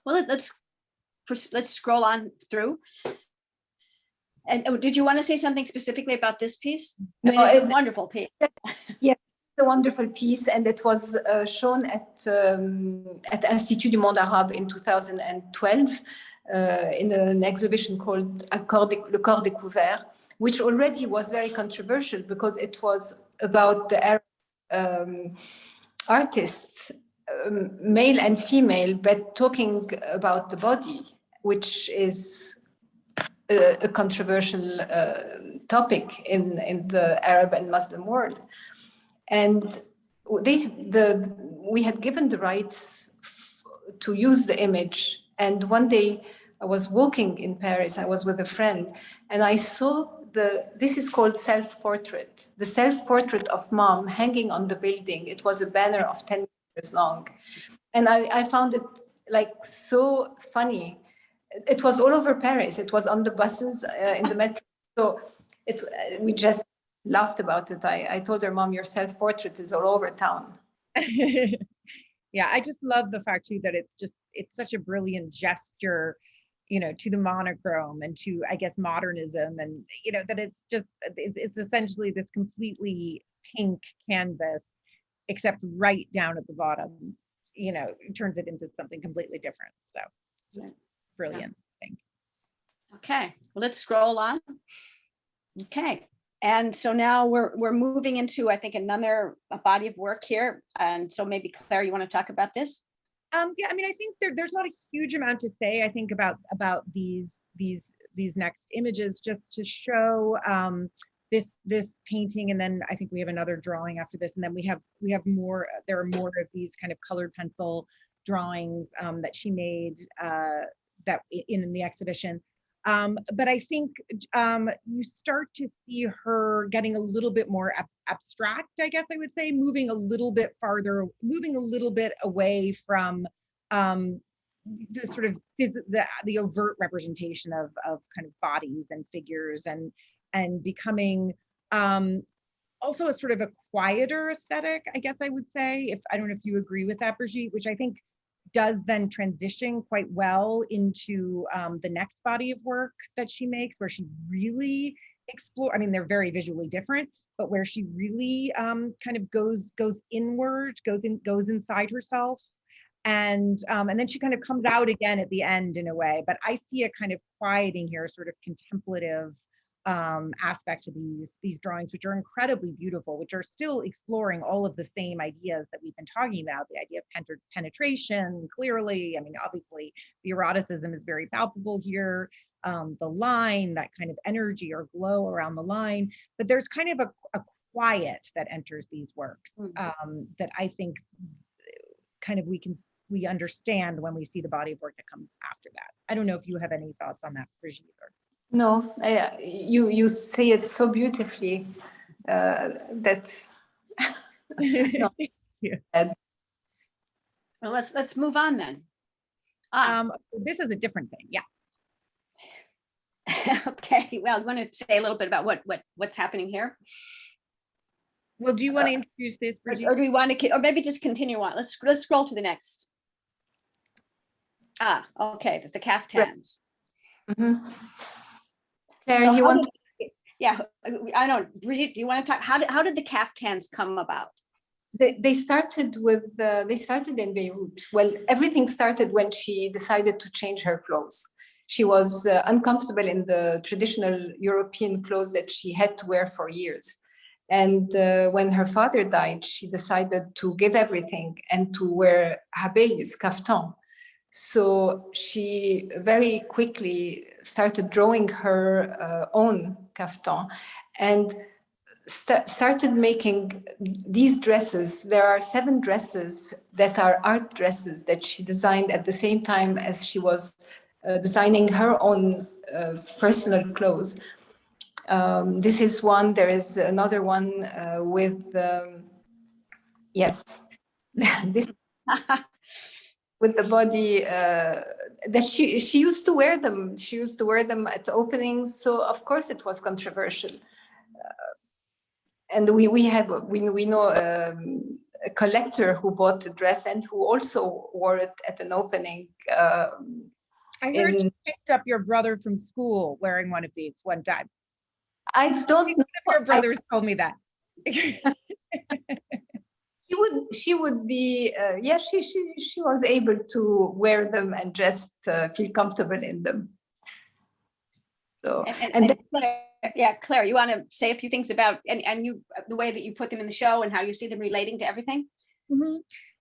Well, let's scroll on through. And did you want to say something specifically about this piece? It's a wonderful piece. Yes. a wonderful piece, and it was shown at Institut du Monde Arabe in 2012 in an exhibition called Le Corps Découvert, which already was very controversial because it was about the Arab artists, male and female, but talking about the body, which is a controversial topic in the Arab and Muslim world. And we had given the rights to use the image. And one day I was walking in Paris, I was with a friend, and I saw this is called self-portrait, the self-portrait of mom hanging on the building. It was a banner of 10 meters long. And I found it like so funny. It was all over Paris. It was on the buses, in the metro. So we just laughed about it. I told her, Mom, your self-portrait is all over town. Yeah, I just love the fact too that it's such a brilliant gesture, you know, to the monochrome and to, I guess, modernism, and you know that it's essentially this completely pink canvas, except right down at the bottom, you know, turns it into something completely different. So it's just brilliant, I think. Okay, well, let's scroll on. Okay, and so now we're moving into, I think, another body of work here. And so maybe Claire, you want to talk about this? Yeah, I mean, I think there's not a huge amount to say, I think, about these next images, just to show this painting, and then I think we have another drawing after this, and then we have more. There are more of these kind of colored pencil drawings that she made that in the exhibition. But I think you start to see her getting a little bit more abstract, I guess I would say, moving a little bit away from the sort of the overt representation of kind of bodies and figures, and becoming also a sort of a quieter aesthetic, I guess I would say. I don't know if you agree with that, Brigitte, which I think does then transition quite well into the next body of work that she makes, where she really explore. I mean, they're very visually different, but where she really kind of goes inward, goes inside herself, and then she kind of comes out again at the end in a way. But I see a kind of quieting here, sort of contemplative aspect to these drawings, which are incredibly beautiful, which are still exploring all of the same ideas that we've been talking about, the idea of penetration, clearly. I mean, obviously the eroticism is very palpable here, the line, that kind of energy or glow around the line, but there's kind of a quiet that enters these works that I think kind of we understand when we see the body of work that comes after that. I don't know if you have any thoughts on that, Brigitte. No, you say it so beautifully. That's yeah. Well, let's move on then. This is a different thing. Yeah. Okay. Well, I want to say a little bit about what's happening here. Well, do you want to introduce this, Brigitte? Or do we want to, or maybe just continue on? Let's scroll to the next. Okay. There's the kaftans. Mm-hmm. Claire, So you want? Yeah, I know. Brigitte, do you want to talk? How did the kaftans come about? They started in Beirut. Well, everything started when she decided to change her clothes. She was uncomfortable in the traditional European clothes that she had to wear for years. And when her father died, she decided to give everything and to wear habeyes, kaftan. So she very quickly started drawing her own kaftan and started making these dresses. There are 7 dresses that are art dresses that she designed at the same time as she was designing her own personal clothes. This is one. There is another one with, yes, this with the body that she used to wear them. She used to wear them at openings. So of course it was controversial. And we know a collector who bought the dress and who also wore it at an opening. I heard you picked up your brother from school wearing one of these one time. I don't know. One of your brothers told me that. she would be yeah, she was able to wear them and just feel comfortable in them. So and Claire, yeah, Claire, you want to say a few things about and you the way that you put them in the show and how you see them relating to everything? Mm-hmm.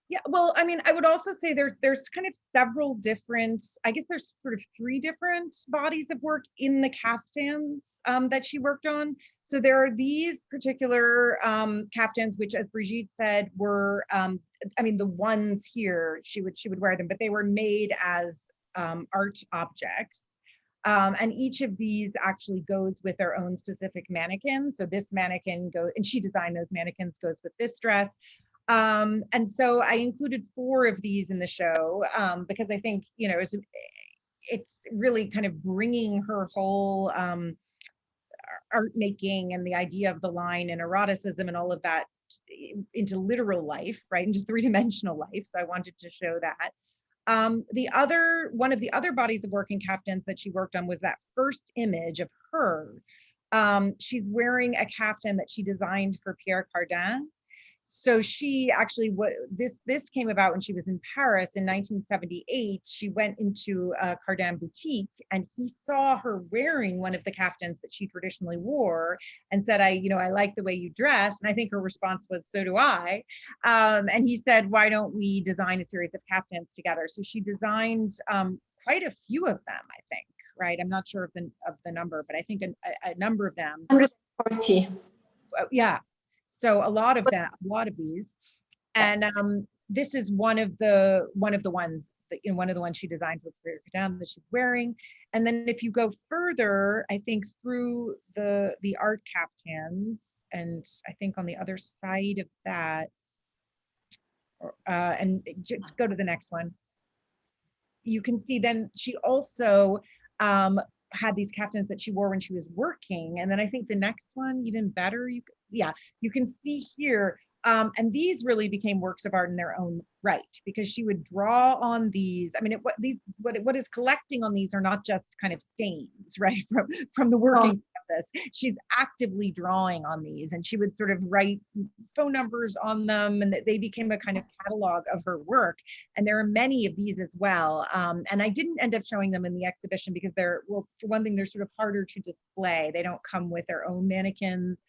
Yeah, well, I mean, I would also say there's kind of several different, I guess there's sort of 3 different bodies of work in the kaftans that she worked on. So there are these particular kaftans, which, as Brigitte said, were, I mean, the ones here, she would wear them, but they were made as art objects. And each of these actually goes with their own specific mannequin. So this mannequin goes, and she designed those mannequins, goes with this dress. And so I included 4 of these in the show because I think, you know, it's really kind of bringing her whole art making and the idea of the line and eroticism and all of that into literal life, right, into 3-dimensional life. So I wanted to show that. One of the other bodies of work in kaftans that she worked on was that first image of her. She's wearing a kaftan that she designed for Pierre Cardin. So she actually, this came about when she was in Paris in 1978. She went into a Cardin boutique and he saw her wearing one of the kaftans that she traditionally wore and said, I like the way you dress. And I think her response was, so do I. And he said, why don't we design a series of kaftans together? So she designed quite a few of them, I think, right? I'm not sure of the number, but I think a number of them. 140. Yeah. So a lot of these, and this is one of the ones that, you know, one of the ones she designed for Pierre Cardin that she's wearing. And then if you go further, I think through the art kaftans, and I think on the other side of that, and just go to the next one. You can see then she also had these kaftans that she wore when she was working. And then I think the next one, even better, you can see here, and these really became works of art in their own right, because she would draw on these. I mean, what is collecting on these are not just kind of stains, right, from the working process. She's actively drawing on these, and she would sort of write phone numbers on them, and they became a kind of catalog of her work. And there are many of these as well. And I didn't end up showing them in the exhibition because well, for one thing, they're sort of harder to display. They don't come with their own mannequins.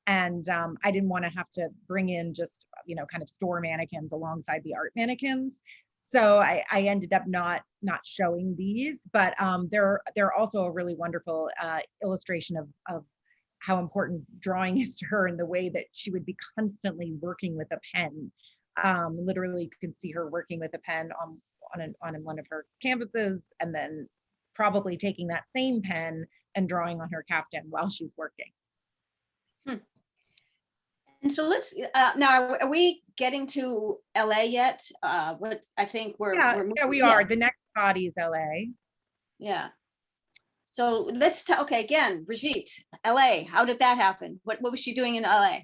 And I didn't want to have to bring in just, you know, kind of store mannequins alongside the art mannequins. So I ended up not showing these, but they're also a really wonderful illustration of how important drawing is to her, and the way that she would be constantly working with a pen. Literally, you can see her working with a pen on one of her canvases, and then probably taking that same pen and drawing on her kaftan while she's working. And so let's now, are we getting to LA yet? I think we're moving, we are. The next body is LA. Yeah. So let's okay, again, Brigitte, LA, how did that happen? What was she doing in LA?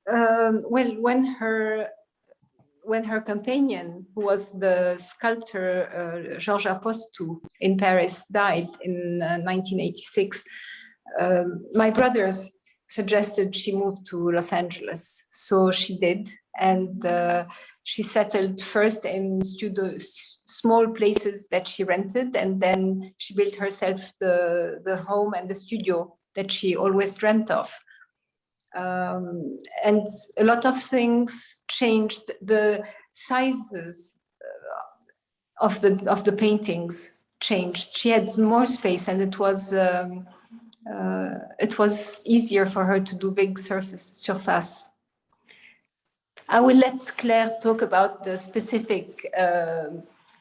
Well, when her companion, who was the sculptor Georges Apostou in Paris, died in 1986, my brothers suggested she move to Los Angeles. So she did. And she settled first in small places that she rented. And then she built herself the home and the studio that she always dreamt of. And a lot of things changed. The sizes of the paintings changed. She had more space, and it was easier for her to do big surface. I will let Claire talk about the specific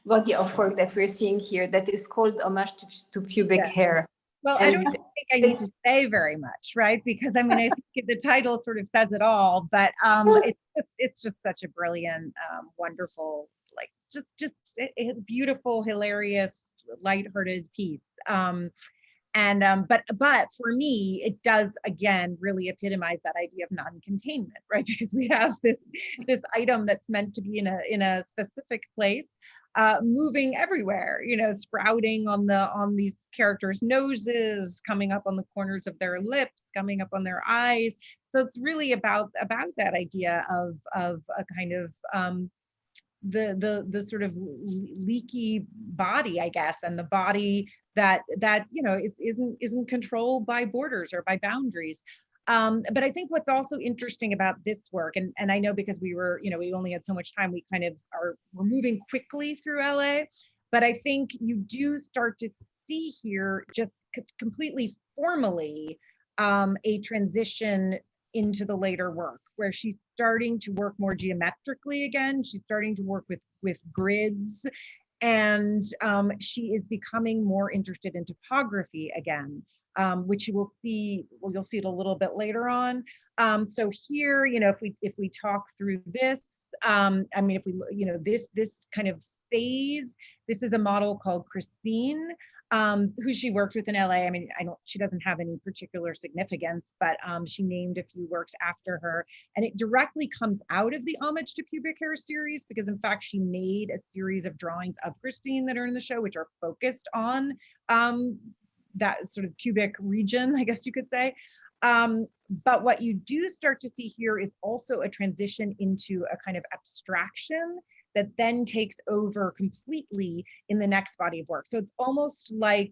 body of work that we're seeing here that is called Homage to Pubic Hair. Well, I don't think I need to say very much, right? Because I mean, I think the title sort of says it all, but it's just such a brilliant, wonderful, like just a beautiful, hilarious, lighthearted piece. And but for me, it does again really epitomize that idea of non-containment, right? Because we have this item that's meant to be in a specific place, moving everywhere, you know, sprouting on these characters' noses, coming up on the corners of their lips, coming up on their eyes. So it's really about that idea of a kind of the sort of leaky body, I guess, and the body that you know isn't controlled by borders or by boundaries. But I think what's also interesting about this work, and I know because we only had so much time, we're moving quickly through LA, but I think you do start to see here just completely formally a transition into the later work, where she's starting to work more geometrically again. She's starting to work with grids, and she is becoming more interested in topography again, which you will see. Well, you'll see it a little bit later on. So here, you know, if we talk through this, I mean, if we, you know, this kind of phase, this is a model called Christine, who she worked with in LA. I mean, she doesn't have any particular significance, but she named a few works after her. And it directly comes out of the Homage to Pubic Hair series, because in fact, she made a series of drawings of Christine that are in the show, which are focused on that sort of pubic region, I guess you could say. But what you do start to see here is also a transition into a kind of abstraction that then takes over completely in the next body of work. So it's almost like,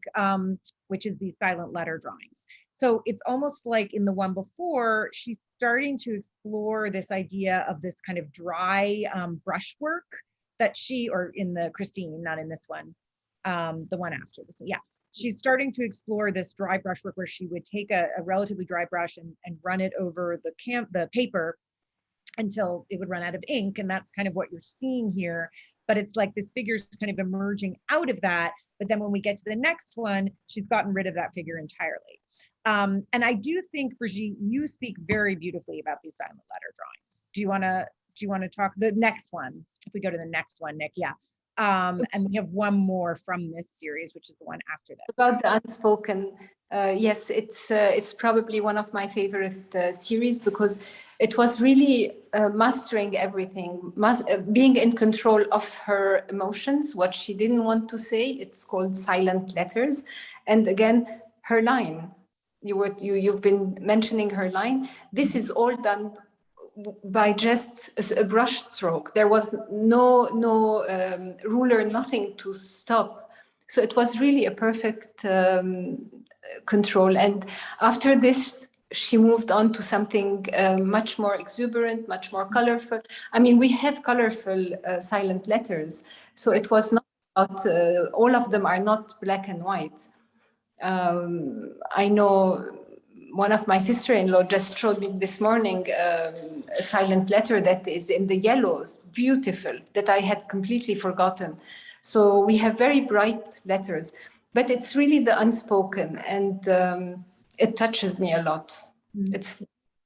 which is these silent letter drawings. So it's almost like in the one before, she's starting to explore this idea of this kind of dry brushwork that or in the Christine, not in this one, the one after this one, yeah. She's starting to explore this dry brushwork where she would take a relatively dry brush and run it over the paper until it would run out of ink. And that's kind of what you're seeing here. But it's like this figure's kind of emerging out of that. But then when we get to the next one, she's gotten rid of that figure entirely. And I do think, Brigitte, you speak very beautifully about these silent letter drawings. Do you want to talk the next one? If we go to the next one, Nick, yeah. And we have one more from this series, which is the one after this. About the unspoken, yes, it's probably one of my favorite series, because it was really mastering everything, being in control of her emotions, what she didn't want to say. It's called silent letters. And again, her line, you've been mentioning her line. This is all done by just a brush stroke. There was no ruler, nothing to stop. So it was really a perfect control. And after this, she moved on to something much more exuberant, much more colorful. I mean, we have colorful silent letters. So it was not about, all of them are not black and white. I know one of my sister-in-law just showed me this morning a silent letter that is in the yellows, beautiful, that I had completely forgotten. So we have very bright letters, but it's really the unspoken, and it touches me a lot. Mm-hmm. It's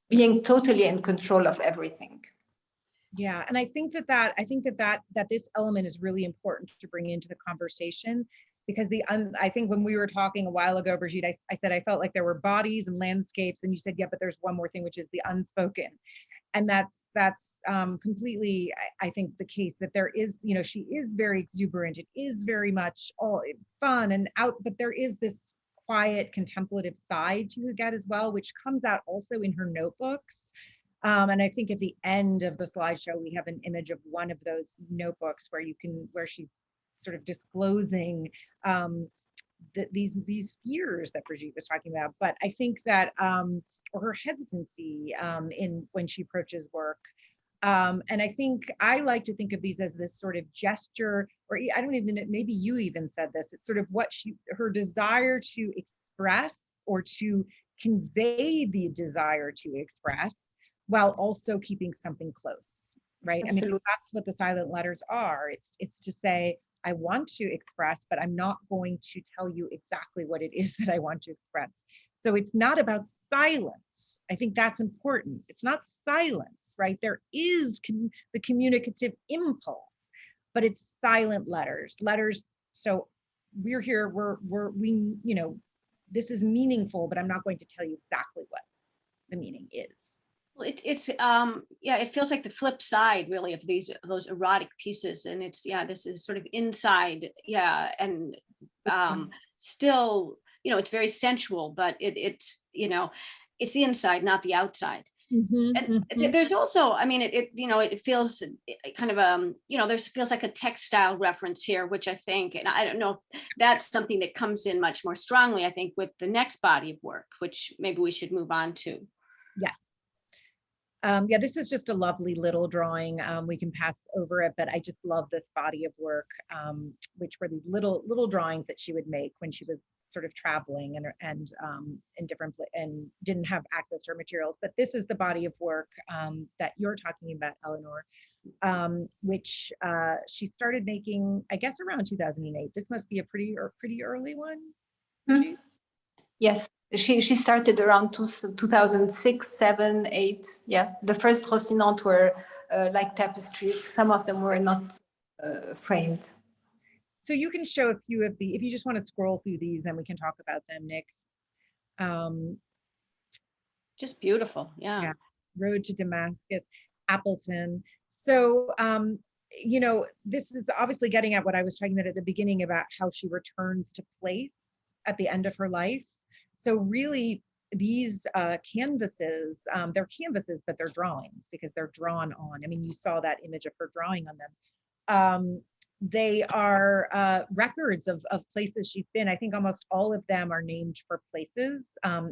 being totally in control of everything. Yeah, and I think that this element is really important to bring into the conversation, because I think when we were talking a while ago, Brigitte, I said I felt like there were bodies and landscapes, and you said, yeah, but there's one more thing, which is the unspoken. And that's completely, I think, the case, that there is, you know, she is very exuberant. It is very much all fun and out, but there is this quiet contemplative side to Huguette as well, which comes out also in her notebooks. And I think at the end of the slideshow, we have an image of one of those notebooks where she's sort of disclosing these fears that Brigitte was talking about. But I think that, or her hesitancy in when she approaches work. And I think I like to think of these as this sort of gesture, or I don't even, maybe you even said this, it's sort of her desire to express, or to convey the desire to express, while also keeping something close, right? Absolutely. I mean, that's what the silent letters are. It's to say, I want to express, but I'm not going to tell you exactly what it is that I want to express. So it's not about silence. I think that's important. It's not silence, right? There is the communicative impulse, but it's silent letters. So we're here, we, you know, this is meaningful, but I'm not going to tell you exactly what the meaning is. Well, yeah, it feels like the flip side really of those erotic pieces, and it's, yeah, this is sort of inside, yeah, and still, you know, it's very sensual, but it's, you know, it's the inside, not the outside. And there's also, I mean, you know, it feels kind of, you know, feels like a textile reference here, which I think, and I don't know if that's something that comes in much more strongly, I think, with the next body of work, which maybe we should move on to. Yes. Yeah, this is just a lovely little drawing. We can pass over it, but I just love this body of work, which were these little drawings that she would make when she was sort of traveling and in different and didn't have access to her materials. But this is the body of work that you're talking about, Eleanor, which she started making, I guess, around 2008. This must be a pretty early one. Mm-hmm. Yes. She started around 2006, 7, 8. Yeah, the first Rocinante were like tapestries. Some of them were not framed. So you can show a few of the, if you just want to scroll through these, then we can talk about them, Nick. Just beautiful, yeah. Road to Damascus, Appleton. So, you know, this is obviously getting at what I was talking about at the beginning about how she returns to place at the end of her life. So really, these canvases, they're canvases, but they're drawings because they're drawn on. I mean, you saw that image of her drawing on them. They are records of places she's been. I think almost all of them are named for places,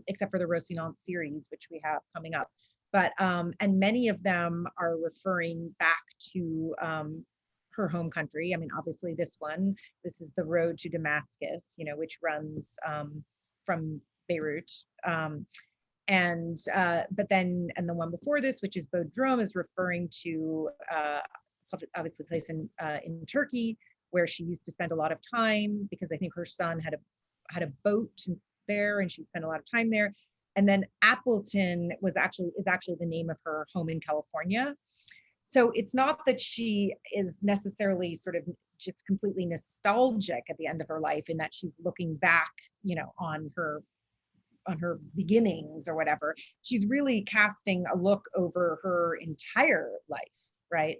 except for the Rocinante series, which we have coming up. But, and many of them are referring back to her home country. I mean, obviously this is the road to Damascus, you know, which runs from Beirut, but then, and the one before this, which is Bodrum, is referring to obviously a place in Turkey where she used to spend a lot of time because I think her son had a boat there and she spent a lot of time there. And then Appleton is actually the name of her home in California. So it's not that she is necessarily sort of just completely nostalgic at the end of her life in that she's looking back, you know, on her beginnings or whatever. She's really casting a look over her entire life, right?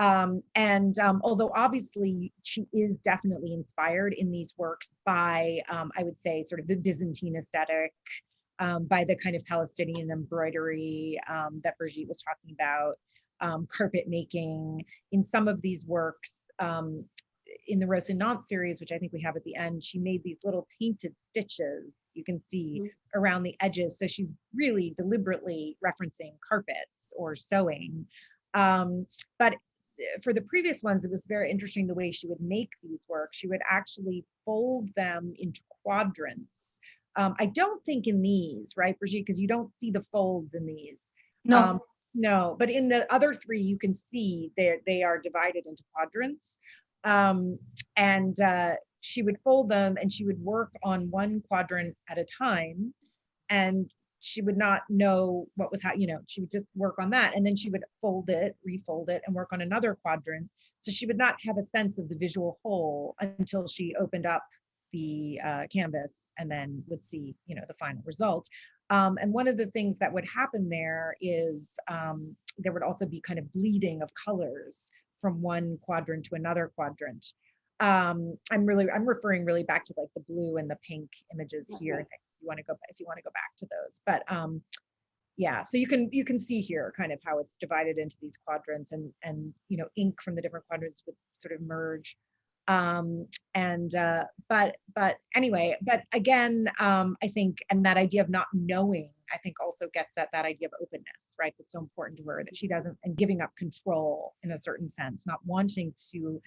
Although obviously she is definitely inspired in these works by, I would say, sort of the Byzantine aesthetic, by the kind of Palestinian embroidery that Brigitte was talking about, carpet making. In some of these works, in the Rocinante series, which I think we have at the end, she made these little painted stitches you can see around the edges. So she's really deliberately referencing carpets or sewing. But for the previous ones, it was very interesting the way she would make these works. She would actually fold them into quadrants. I don't think in these, right, Brigitte, because you don't see the folds in these. No. No, but in the other three, you can see they are divided into quadrants. She would fold them and she would work on one quadrant at a time, and she would not know what was happening, you know, she would just work on that, and then she would fold it, refold it, and work on another quadrant. So she would not have a sense of the visual whole until she opened up the canvas and then would see, you know, the final result. And one of the things that would happen there is there would also be kind of bleeding of colors from one quadrant to another quadrant. I'm referring really back to like the blue and the pink images here. If you want to go back to those, but yeah, so you can see here kind of how it's divided into these quadrants, and you know, ink from the different quadrants would sort of merge. But anyway, but again, I think, and that idea of not knowing, I think also gets at that idea of openness, right? That's so important to her, that she doesn't, and giving up control in a certain sense, not wanting to,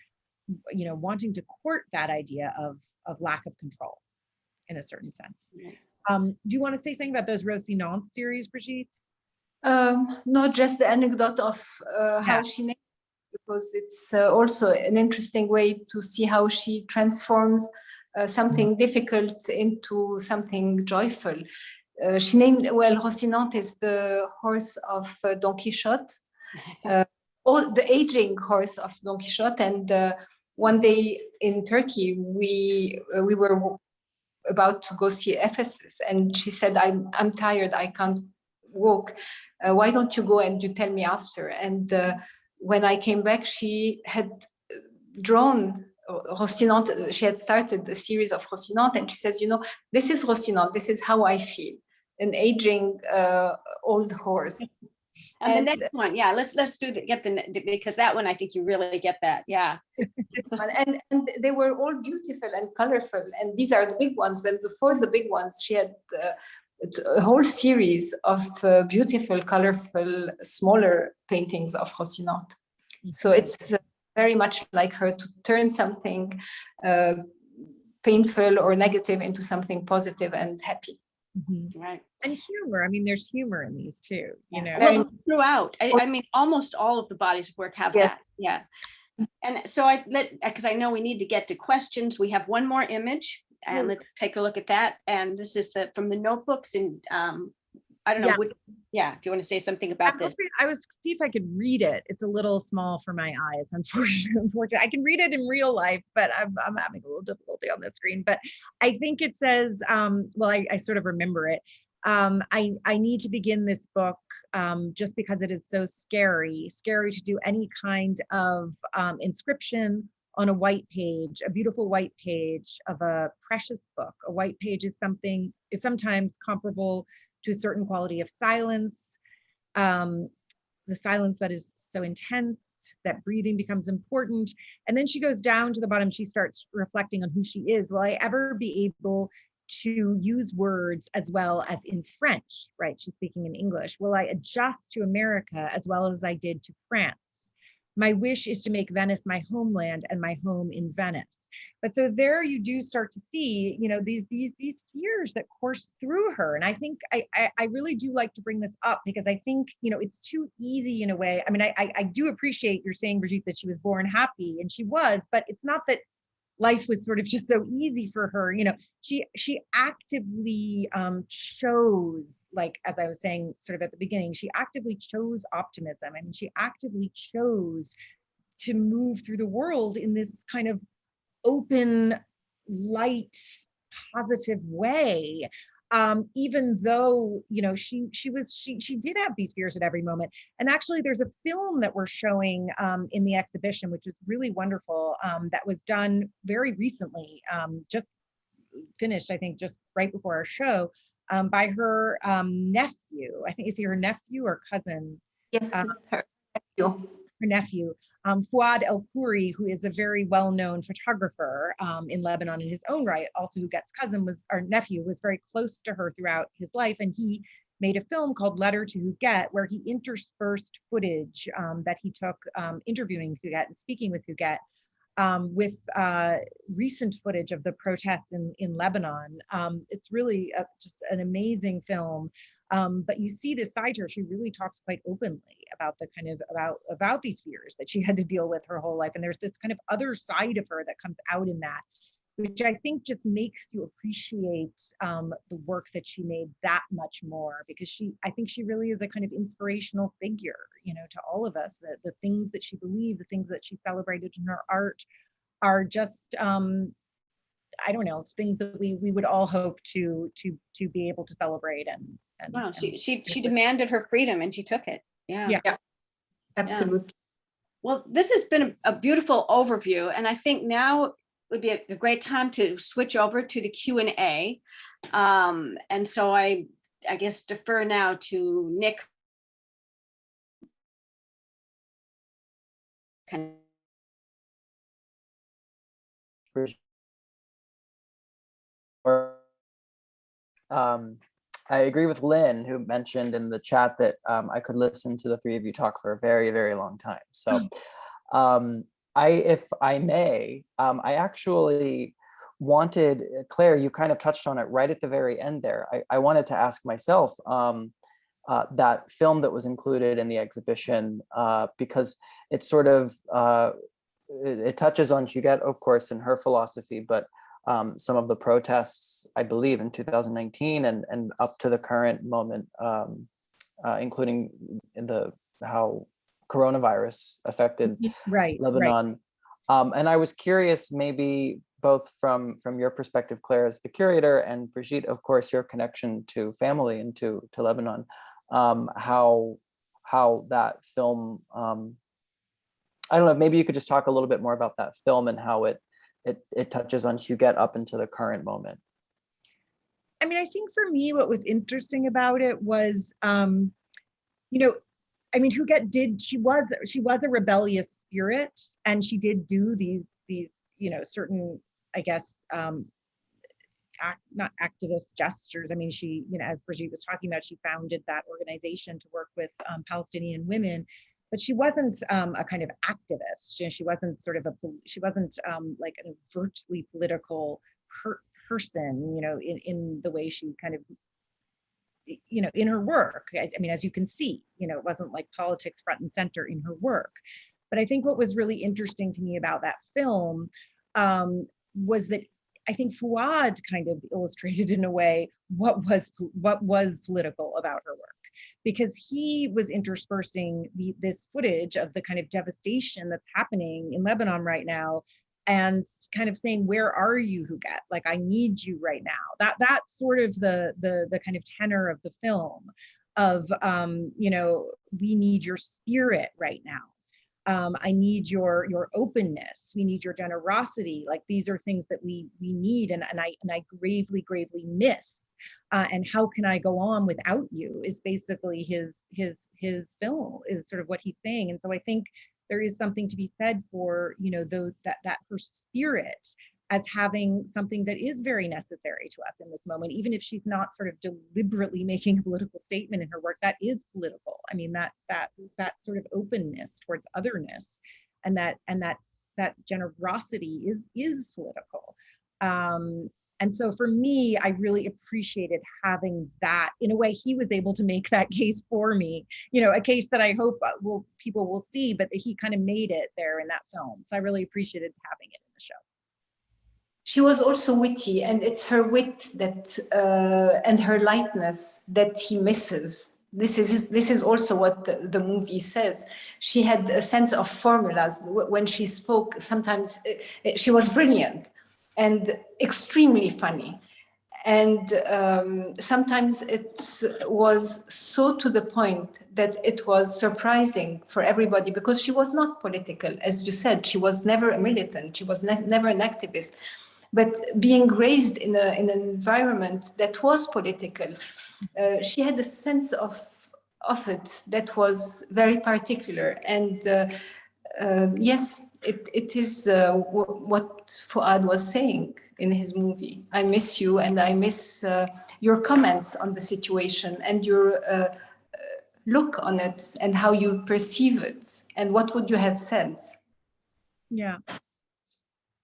you know, wanting to court that idea of lack of control in a certain sense. Do you want to say something about those Rocinante series, Brigitte? No, just the anecdote of how she named it, because it's also an interesting way to see how she transforms something difficult into something joyful. She named, well, Rocinante is the horse of Don Quixote, the aging horse of Don Quixote. And one day in Turkey, we were about to go see Ephesus, and she said, I'm tired, I can't walk. Why don't you go and you tell me after? And when I came back, she had drawn Rocinante. She had started a series of Rocinante, and she says, this is Rocinante, this is how I feel, an aging old horse. And the next one, yeah, let's because that one, I think you really get that, yeah. and they were all beautiful and colorful, and these are the big ones. But before the big ones, she had a whole series of beautiful, colorful, smaller paintings of Rocinante. So it's very much like her to turn something painful or negative into something positive and happy. Mm-hmm. Right. And humor. I mean, there's humor in these too, Well, throughout. I mean, almost all of the bodies of work have that. Yeah. And so because I know we need to get to questions. We have one more image, and let's take a look at that. And this is from the notebooks, and I don't know. If you want to say something about this. I was see if I could read it. It's a little small for my eyes, unfortunately. I can read it in real life, but I'm having a little difficulty on the screen. But I think it says, I sort of remember it. I need to begin this book just because it is so scary to do any kind of inscription on a white page, a beautiful white page of a precious book. A white page is sometimes comparable to a certain quality of silence, the silence that is so intense that breathing becomes important. And then she goes down to the bottom, she starts reflecting on who she is. Will I ever be able to use words as well as in French, right? She's speaking in English. Will I adjust to America as well as I did to France? My wish is to make Venice my homeland and my home in Venice. But so there you do start to see, these fears that course through her. And I think I really do like to bring this up because I think, it's too easy in a way. I mean, I do appreciate you're saying, Brigitte, that she was born happy, and she was, but it's not that life was sort of just so easy for her. She actively chose, like, as I was saying sort of at the beginning, she actively chose optimism. I mean, she actively chose to move through the world in this kind of open, light, positive way. Even though, she did have these fears at every moment. And actually there's a film that we're showing in the exhibition, which is really wonderful, that was done very recently, just finished, I think, just right before our show, by her nephew. I think, is he her nephew or cousin? Yes, her nephew. Her nephew, Fouad El Khouri, who is a very well-known photographer in Lebanon in his own right. Also, Huguette's nephew was very close to her throughout his life, and he made a film called Letter to Huguette, where he interspersed footage that he took interviewing Huguette and speaking with Huguette with recent footage of the protests in Lebanon. It's really just an amazing film. But you see this side to her, she really talks quite openly about the kind of about these fears that she had to deal with her whole life. And there's this kind of other side of her that comes out in that, which I think just makes you appreciate the work that she made that much more, because I think she really is a kind of inspirational figure, to all of us. The things that she believed, the things that she celebrated in her art are just, I don't know, it's things that we would all hope to be able to celebrate. And wow, she demanded her freedom and she took it. Yeah, absolutely. Yeah. Well, this has been a beautiful overview, and I think now would be a great time to switch over to the Q&A. And so I guess defer now to Nick. I agree with Lynn, who mentioned in the chat that I could listen to the three of you talk for a very, very long time. So if I may, I actually wanted, Claire, you kind of touched on it right at the very end there. I wanted to ask myself that film that was included in the exhibition, because it sort of, it touches on Huguette, of course, and her philosophy, but some of the protests, I believe, in 2019 and up to the current moment, including in how coronavirus affected Lebanon. And I was curious, maybe both from your perspective, Claire, as the curator, and Brigitte, of course, your connection to family and to Lebanon, how that film, I don't know, maybe you could just talk a little bit more about that film and how it touches on Huguette up into the current moment. I mean, I think for me, what was interesting about it was, you know, I mean, Huguette she was a rebellious spirit, and she did do these, you know, certain, I guess, not activist gestures. I mean, she, you know, as Brigitte was talking about, she founded that organization to work with Palestinian women, but she wasn't a kind of activist. You know, she wasn't sort of she wasn't like an overtly political person, you know, in the way she kind of, you know, in her work. I mean, as you can see, you know, it wasn't like politics front and center in her work. But I think what was really interesting to me about that film was that I think Fuad kind of illustrated in a way what was political about her work, because he was interspersing this footage of the kind of devastation that's happening in Lebanon right now, and kind of saying, where are you, Huguette? Like, I need you right now. That's sort of the kind of tenor of the film of, you know, we need your spirit right now. I need your openness. We need your generosity. Like, these are things that we need, and I gravely miss. And how can I go on without you? Is basically his film, is sort of what he's saying. And so I think there is something to be said for, you know, that her spirit as having something that is very necessary to us in this moment, even if she's not sort of deliberately making a political statement in her work. That is political. I mean, that sort of openness towards otherness, and that generosity is political. And so for me, I really appreciated having that. In a way, he was able to make that case for me, you know, a case that I hope people will see, but he kind of made it there in that film. So I really appreciated having it in the show. She was also witty, and it's her wit that and her lightness that he misses. This is also what the movie says. She had a sense of formulas. When she spoke, sometimes she was brilliant and extremely funny. And sometimes it was so to the point that it was surprising for everybody, because she was not political. As you said, she was never a militant. She was never an activist. But being raised in an environment that was political, she had a sense of it that was very particular. And yes, it is what Fuad was saying in his movie. I miss you, and I miss your comments on the situation, and your look on it, and how you perceive it, and what would you have said?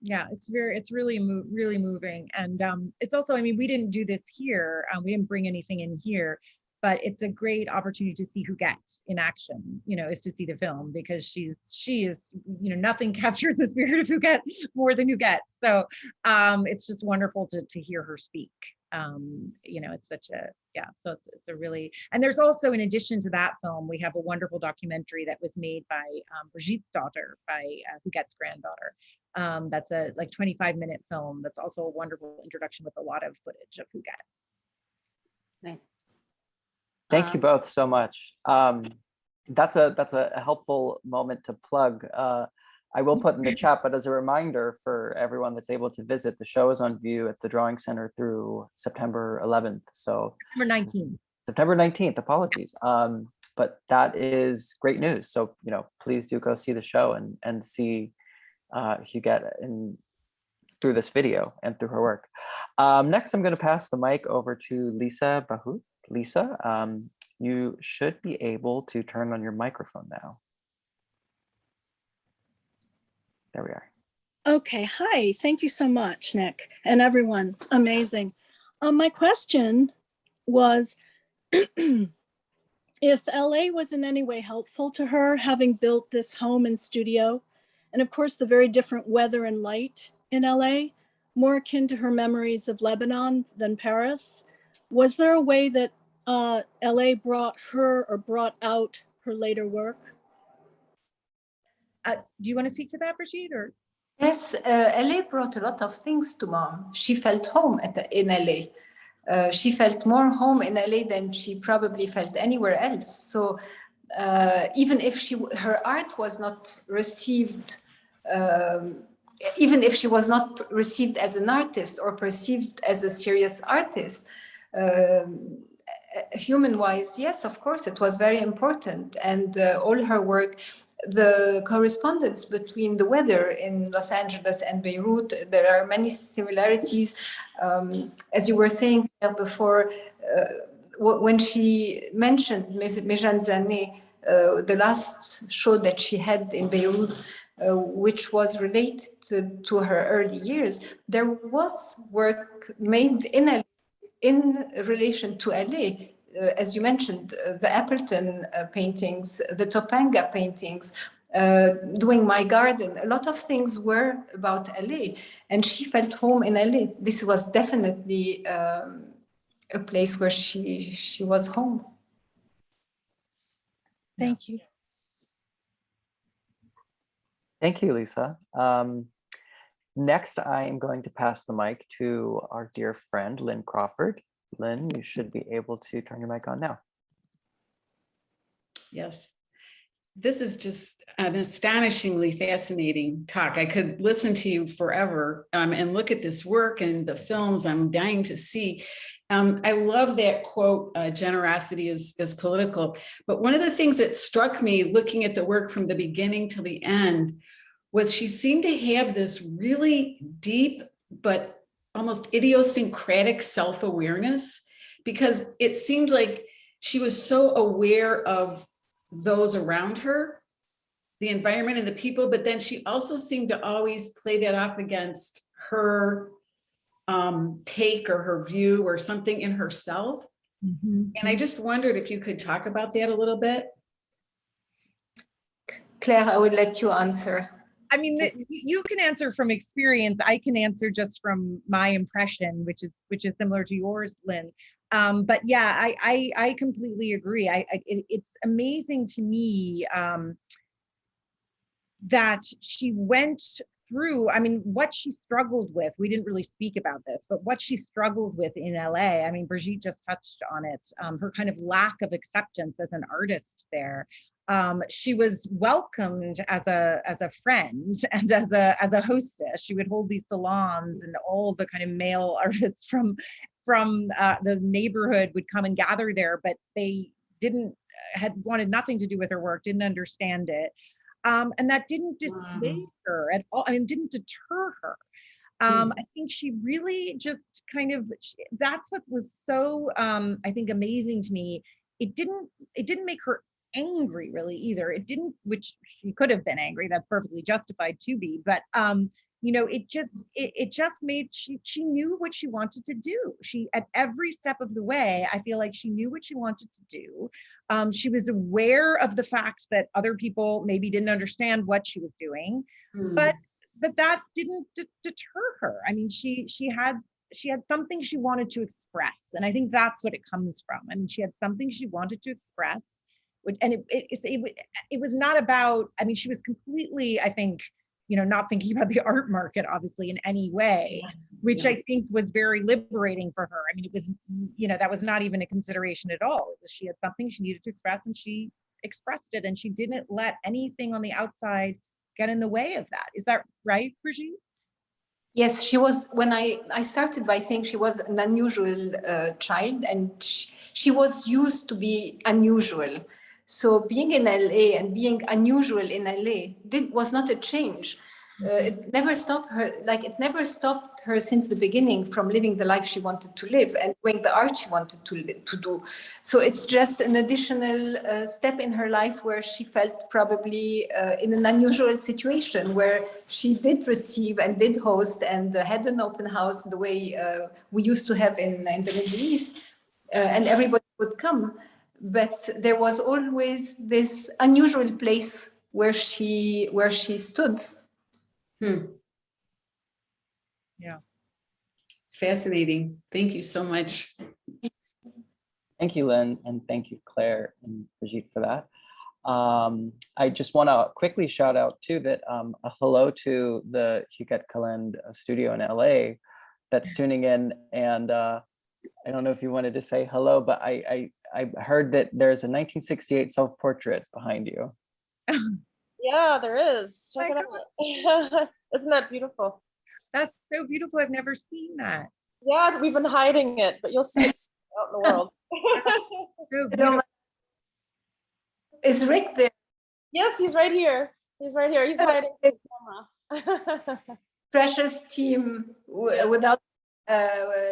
Yeah, it's really moving. And it's also, I mean, we didn't do this here. We didn't bring anything in here, but it's a great opportunity to see Huguette in action, you know, is to see the film, because she is, you know, nothing captures the spirit of Huguette more than Huguette. So it's just wonderful to hear her speak. You know, it's such a, yeah, so it's a really, and there's also, in addition to that film, we have a wonderful documentary that was made by Brigitte's daughter, by Huguette's granddaughter. That's a like 25-minute film. That's also a wonderful introduction with a lot of footage of Huguette. Right. Thank you both so much. That's a helpful moment to plug. I will put in the chat, but as a reminder for everyone that's able to visit, the show is on view at the Drawing Center through September 11th. So September 19th, apologies. But that is great news. So, you know, please do go see the show and see Huguette through this video and through her work. Next, I'm going to pass the mic over to Lisa Bahut. Lisa, you should be able to turn on your microphone now. There we are. Okay, hi, thank you so much, Nick, and everyone, amazing. My question was, if LA was in any way helpful to her, having built this home and studio, and of course the very different weather and light in LA, more akin to her memories of Lebanon than Paris, was there a way that LA brought her or brought out her later work? Do you want to speak to that, Brigitte, or? Yes, LA brought a lot of things to mom. She felt home in LA. She felt more home in LA than she probably felt anywhere else. So even if her art was not received, even if she was not received as an artist or perceived as a serious artist, human-wise, yes, of course, it was very important. And all her work, the correspondence between the weather in Los Angeles and Beirut, there are many similarities. As you were saying before, when she mentioned Mejanzane, the last show that she had in Beirut, which was related to her early years, there was work made in relation to LA. As you mentioned, the Appleton paintings, the Topanga paintings, doing My Garden, a lot of things were about LA, and she felt home in LA. This was definitely a place where she was home. Thank you. Thank you, Lisa. Next, I am going to pass the mic to our dear friend, Lynn Crawford. Lynn, you should be able to turn your mic on now. Yes, this is just an astonishingly fascinating talk. I could listen to you forever and look at this work and the films I'm dying to see. I love that quote, generosity is political. But one of the things that struck me looking at the work from the beginning to the end was she seemed to have this really deep but almost idiosyncratic self-awareness, because it seemed like she was so aware of those around her, the environment and the people, but then she also seemed to always play that off against her take or her view or something in herself. Mm-hmm. And I just wondered if you could talk about that a little bit. Claire, I would let you answer. I mean, you can answer from experience. I can answer just from my impression, which is similar to yours, Lynn. But yeah, I completely agree. It's amazing to me that she went through, I mean, what she struggled with, we didn't really speak about this, but what she struggled with in LA, I mean, Brigitte just touched on it, her kind of lack of acceptance as an artist there. She was welcomed as a friend and as a hostess. She would hold these salons, and all the kind of male artists from the neighborhood would come and gather there, but they had wanted nothing to do with her work, didn't understand it. And that didn't dissuade her at all. I mean, didn't deter her. I think she really just kind of, that's what was so, I think, amazing to me. It didn't make her angry really either. It didn't, which she could have been angry. That's perfectly justified to be. But, you know, it just made, she knew what she wanted to do. She, at every step of the way, I feel like she knew what she wanted to do. She was aware of the fact that other people maybe didn't understand what she was doing, but that didn't deter her. I mean, she had something she wanted to express, and I think that's what it comes from. I mean, she had something she wanted to express, and it was not about, I mean, she was completely, I think, you know, not thinking about the art market, obviously, in any way, which I think was very liberating for her. I mean, it was, you know, that was not even a consideration at all. It was, she had something she needed to express, and she expressed it, and she didn't let anything on the outside get in the way of that. Is that right, Brigitte? Yes, she was, when I started by saying she was an unusual child, and she was used to be unusual. So being in LA and being unusual in LA was not a change. It never stopped her, like it never stopped her since the beginning from living the life she wanted to live and doing the art she wanted to do. So it's just an additional step in her life where she felt probably in an unusual situation where she did receive and did host and had an open house the way we used to have in the Middle East, and everybody would come. But there was always this unusual place where she stood. Yeah. It's fascinating. Thank you so much. Thank you, Lynn, and thank you, Claire and Brigitte, for that. I just want to quickly shout out too that a hello to the Hugette Caland studio in LA that's tuning in, and I don't know if you wanted to say hello, but I heard that there's a 1968 self-portrait behind you. Yeah, there is. Check My it out. Isn't that beautiful? That's so beautiful. I've never seen that. Yeah, we've been hiding it, but you'll see it out in the world. So beautiful. Is Rick there? Yes, he's right here. He's right here. He's hiding the camera. Precious team without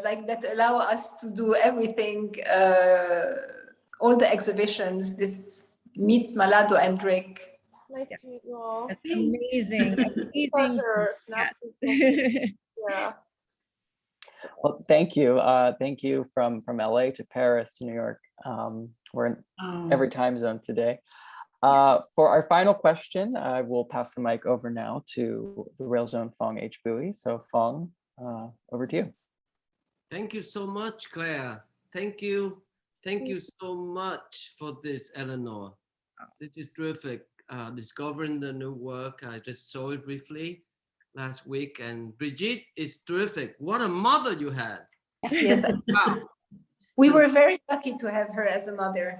like that allow us to do everything, all the exhibitions. This meet Malado and Rick. Nice to meet you all. That's amazing. Amazing. Pleasure. It's an absolute pleasure. Yeah. Well, thank you. Thank you from LA to Paris to New York. We're in every time zone today. For our final question, I will pass the mic over now to the Rail Zone Fong H. Bui. So Fong, over to you. Thank you so much, Claire. Thank you. Thank you so much for this, Eleanor. This is terrific. Discovering the new work. I just saw it briefly last week, and Brigitte is terrific. What a mother you had. Yes. Wow. We were very lucky to have her as a mother.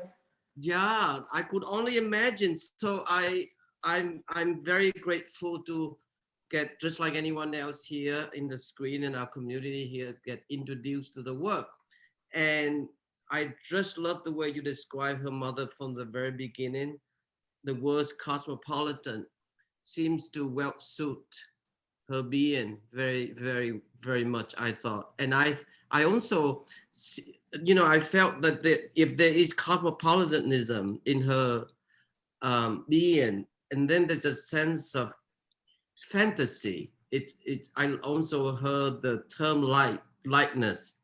Yeah, I could only imagine. So I'm very grateful to get, just like anyone else here in the screen in our community here, get introduced to the work. And I just love the way you describe her mother from the very beginning. The word cosmopolitan seems to well suit her being very, very, very much, I thought. And I also, you know, I felt that if there is cosmopolitanism in her being, and then there's a sense of fantasy. I also heard the term lightness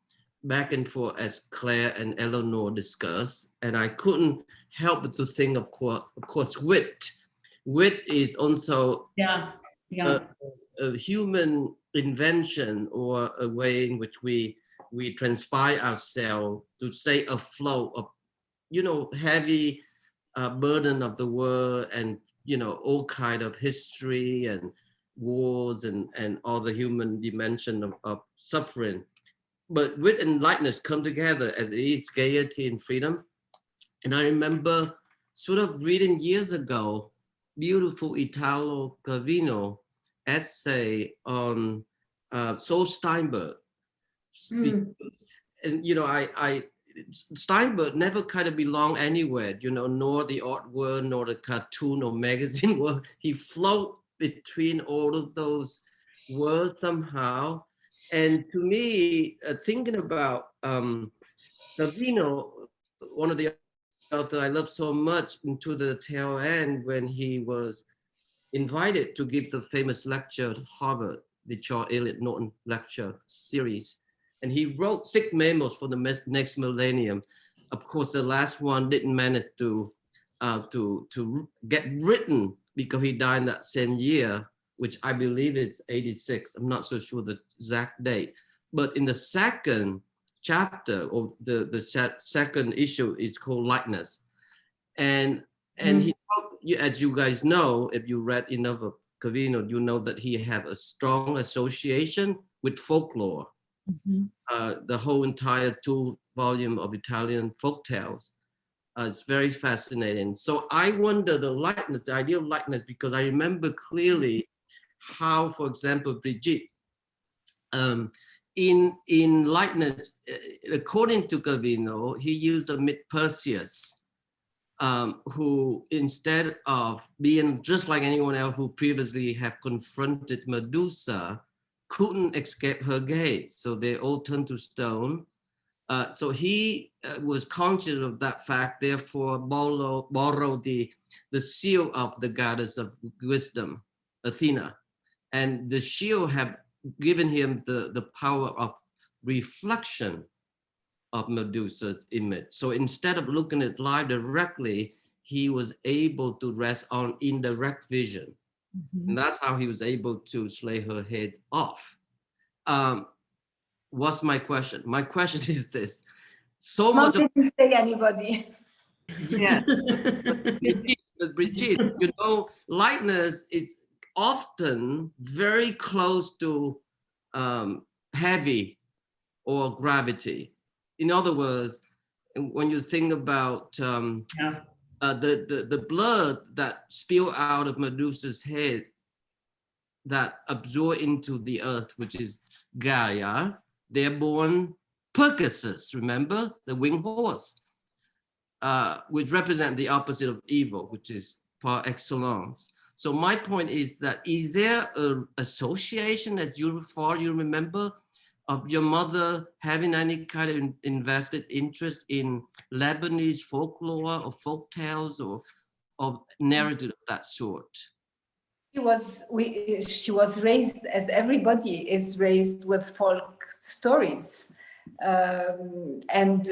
back and forth as Claire and Eleanor discussed, and I couldn't help but to think, of course, wit. Wit is also a human invention, or a way in which we transpire ourselves to stay afloat of, you know, heavy burden of the world, and, you know, all kind of history and wars and all the human dimension of suffering. But wit and lightness come together as it is gaiety and freedom. And I remember sort of reading years ago, beautiful Italo Calvino essay on Saul Steinberg. And, you know, Steinberg never kind of belonged anywhere, you know, nor the art world, nor the cartoon or magazine world. He floated between all of those worlds somehow. And to me, thinking about Calvino, one of the authors I love so much, into the tail end when he was invited to give the famous lecture at Harvard, the Charles Eliot Norton lecture series. And he wrote 6 memos for the next millennium. Of course, the last one didn't manage to get written because he died that same year, which I believe is 86. I'm not so sure the exact date. But in the second chapter, or the second issue, is called Lightness. And he, as you guys know, if you read enough of Calvino, you know that he have a strong association with folklore. The whole entire 2-volume of Italian folktales. It's very fascinating. So I wonder the lightness, the idea of lightness, because I remember clearly how, for example, Brigitte, in lightness, according to Calvino, he used a myth Perseus, who, instead of being just like anyone else who previously have confronted Medusa, couldn't escape her gaze. So they all turned to stone. So he was conscious of that fact, therefore borrowed the seal of the goddess of wisdom, Athena. And the shield have given him the power of reflection of Medusa's image. So instead of looking at life directly, he was able to rest on indirect vision. And that's how he was able to slay her head off. What's my question? My question is this. So Mom much didn't say anybody. Yeah. But Brigitte, you know, lightness is often very close to heavy or gravity. In other words, when you think about the blood that spill out of Medusa's head that absorb into the earth, which is Gaia, they're born Pegasus, remember, the winged horse, which represent the opposite of evil, which is par excellence. So my point is that, is there an association, as you remember, of your mother having any kind of invested interest in Lebanese folklore or folk tales or narrative of that sort? She was raised, as everybody is raised, with folk stories, and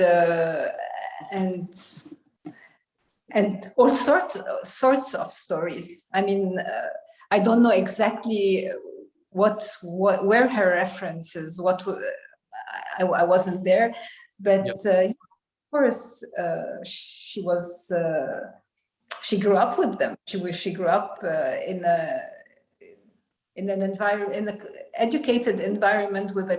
all sorts of stories. I mean, I don't know exactly what were her references. I wasn't there, but of course she was. She grew up with them. She grew up in an educated environment with a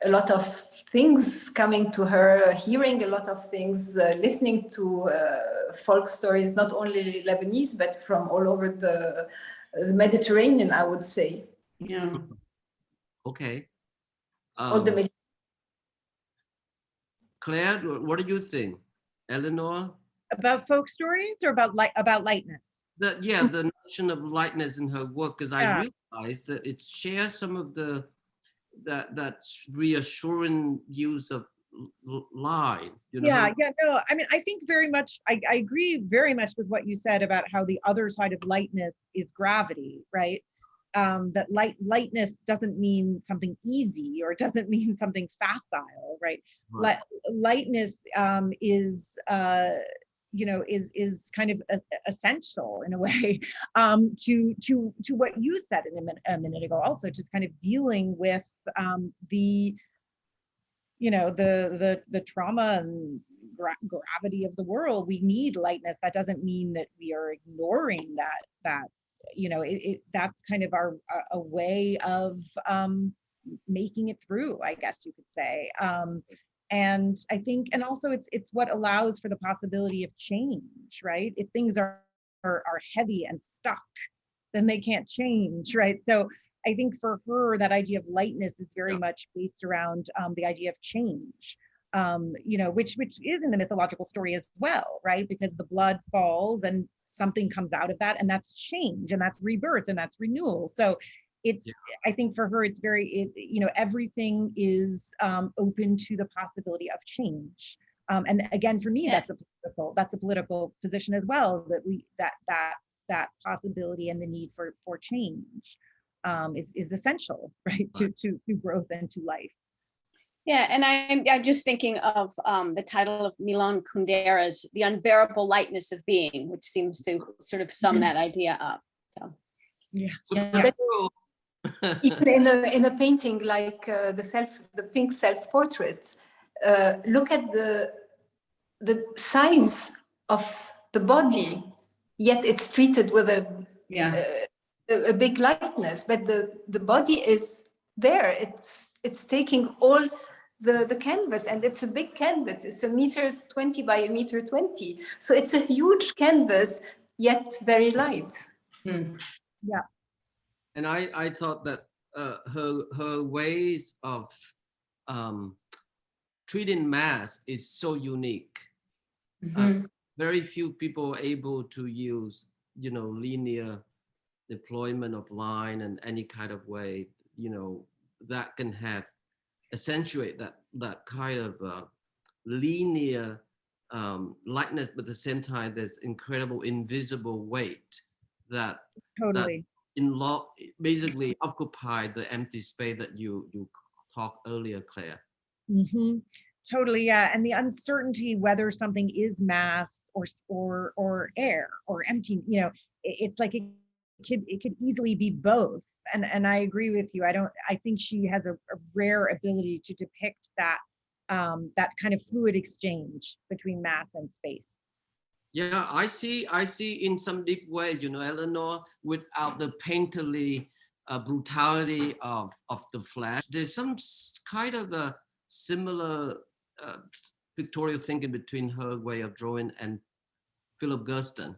lot of things coming to her, hearing a lot of things, listening to folk stories, not only Lebanese but from all over the Mediterranean, I would say. Yeah. Okay. All the Claire, what do you think? Eleanor? About folk stories or about lightness? The notion of lightness in her work, because I realized that it shares some of that reassuring use of line. You know? No, I mean, I think very much, I agree very much with what you said about how the other side of lightness is gravity, right? That lightness doesn't mean something easy, or it doesn't mean something facile, right? Lightness is kind of essential in a way to what you said a minute ago, also just kind of dealing with the trauma and gravity of the world. We need lightness. That doesn't mean that we are ignoring that that's kind of a way of making it through, I guess you could say. And I think, and also it's what allows for the possibility of change, right? If things are heavy and stuck, then they can't change, right? So I think for her, that idea of lightness is very much based around the idea of change, which is in the mythological story as well, right? Because the blood falls and something comes out of that, and that's change, and that's rebirth, and that's renewal. So it's, I think for her, it's very, everything is open to the possibility of change. And again, for me, that's a political position as well, that possibility and the need for change is essential, right? To growth and to life. Yeah, and I'm just thinking of the title of Milan Kundera's The Unbearable Lightness of Being, which seems to sort of sum that idea up. So even in a painting like the pink self-portrait, look at the size of the body, yet it's treated with a big lightness, but the body is there. It's taking all the canvas, and it's a big canvas. It's 1.20 meters by 1.20 meters. So it's a huge canvas, yet very light. Yeah. And I thought that her ways of treating mass is so unique. Very few people are able to use, linear deployment of line and any kind of way, that can accentuate that kind of linear lightness, but at the same time, there's incredible invisible weight that basically occupy the empty space that you talked earlier, Claire. Totally, yeah. And the uncertainty whether something is mass or air or empty, it's like it could easily be both. And I agree with you. I think she has a rare ability to depict that kind of fluid exchange between mass and space. Yeah, I see in some deep way, you know, Eleanor, without the painterly brutality of the flesh. There's some kind of a similar pictorial thinking between her way of drawing and Philip Gurston,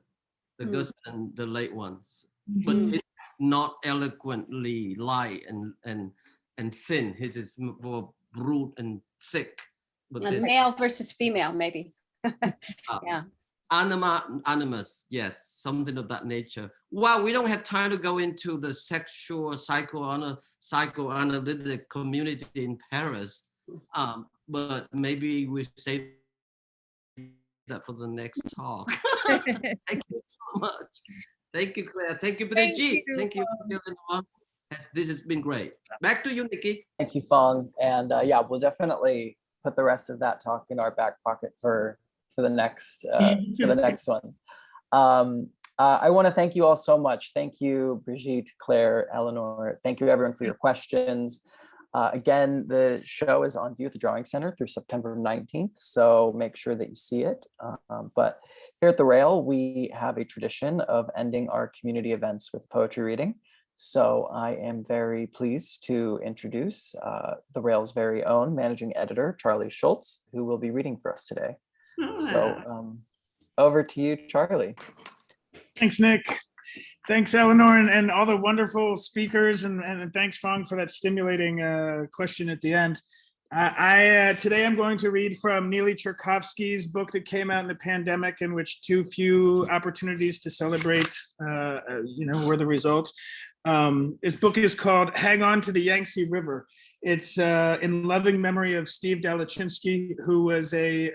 the late ones. But it's not eloquently light and thin. His is more brute and thick. But male versus female, maybe. Yeah. Animus, yes, something of that nature. Well, we don't have time to go into the sexual psychoanalytic community in Paris, but maybe we save that for the next talk. Thank you so much. Thank you, Claire. Thank you, Brigitte. Thank you, Eleanor. This has been great. Back to you, Nikki. Thank you, Fong. And yeah, we'll definitely put the rest of that talk in our back pocket for the next one. I want to thank you all so much. Thank you, Brigitte, Claire, Eleanor. Thank you, everyone, for your questions. Again, the show is on view at the Drawing Center through September 19th, so make sure that you see it. But here at the Rail, we have a tradition of ending our community events with poetry reading. So I am very pleased to introduce the Rail's very own managing editor, Charlie Schultz, who will be reading for us today. So over to you, Charlie. Thanks, Nick. Thanks, Eleanor, and all the wonderful speakers, and thanks, Fong, for that stimulating question at the end. Today I'm going to read from Neely Cherkovsky's book that came out in the pandemic, in which too few opportunities to celebrate, were the result. This book is called "Hang On to the Yangtze River." It's in loving memory of Steve Dalachinsky, who was a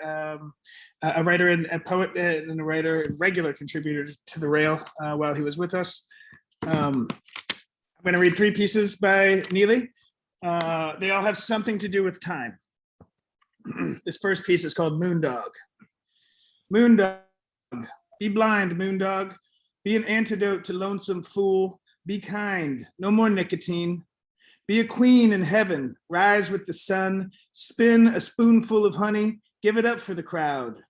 writer and a poet and a writer, regular contributor to the Rail while he was with us. I'm going to read 3 pieces by Neely. They all have something to do with time. This first piece is called Moondog. Moondog, be blind, Moondog. Be an antidote to lonesome fool. Be kind, no more nicotine. Be a queen in heaven, rise with the sun, spin a spoonful of honey, give it up for the crowd.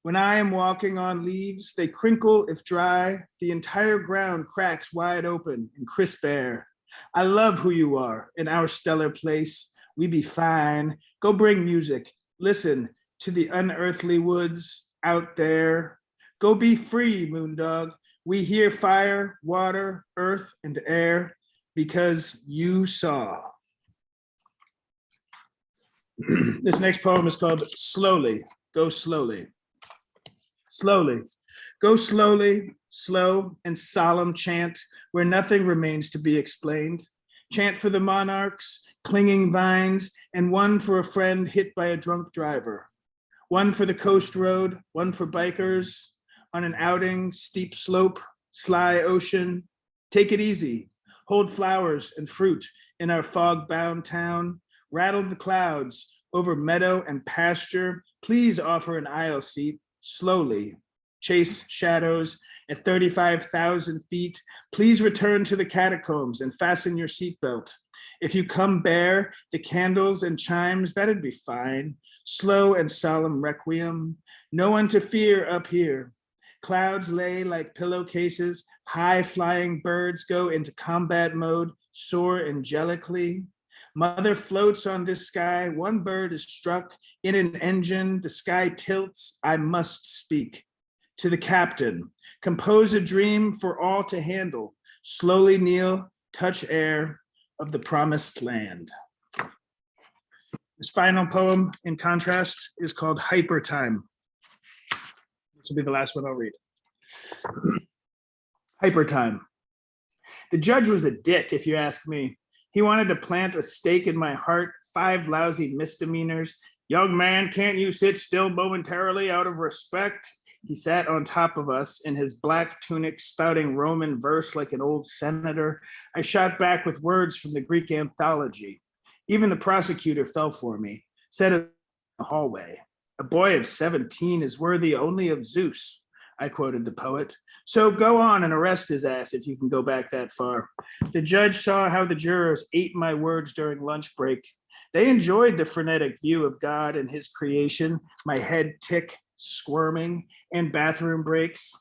When I am walking on leaves, they crinkle if dry, the entire ground cracks wide open in crisp air. I love who you are in our stellar place. We be fine. Go bring music. Listen to the unearthly woods out there. Go be free, Moondog. We hear fire, water, earth, and air because you saw. This next poem is called Slowly. Go slowly. Slowly. Go slowly, slow and solemn chant where nothing remains to be explained. Chant for the monarchs, clinging vines, and one for a friend hit by a drunk driver. One for the coast road, one for bikers on an outing, steep slope, sly ocean. Take it easy. Hold flowers and fruit in our fog-bound town. Rattle the clouds over meadow and pasture. Please offer an aisle seat slowly. Chase shadows at 35,000 feet. Please return to the catacombs and fasten your seatbelt. If you come bare, the candles and chimes, that'd be fine. Slow and solemn requiem. No one to fear up here. Clouds lay like pillowcases. High-flying birds go into combat mode, soar angelically. Mother floats on this sky. One bird is struck in an engine. The sky tilts. I must speak. To the captain, compose a dream for all to handle. Slowly kneel, touch air of the promised land. This final poem, in contrast, is called Hyper Time. This will be the last one I'll read. Hyper Time. The judge was a dick, if you ask me. He wanted to plant a stake in my heart, 5 lousy misdemeanors. Young man, can't you sit still momentarily out of respect? He sat on top of us in his black tunic, spouting Roman verse like an old senator. I shot back with words from the Greek anthology. Even the prosecutor fell for me, said in the hallway, "A boy of 17 is worthy only of Zeus," I quoted the poet. So go on and arrest his ass if you can go back that far. The judge saw how the jurors ate my words during lunch break. They enjoyed the frenetic view of God and his creation, my head tick, squirming, and bathroom breaks.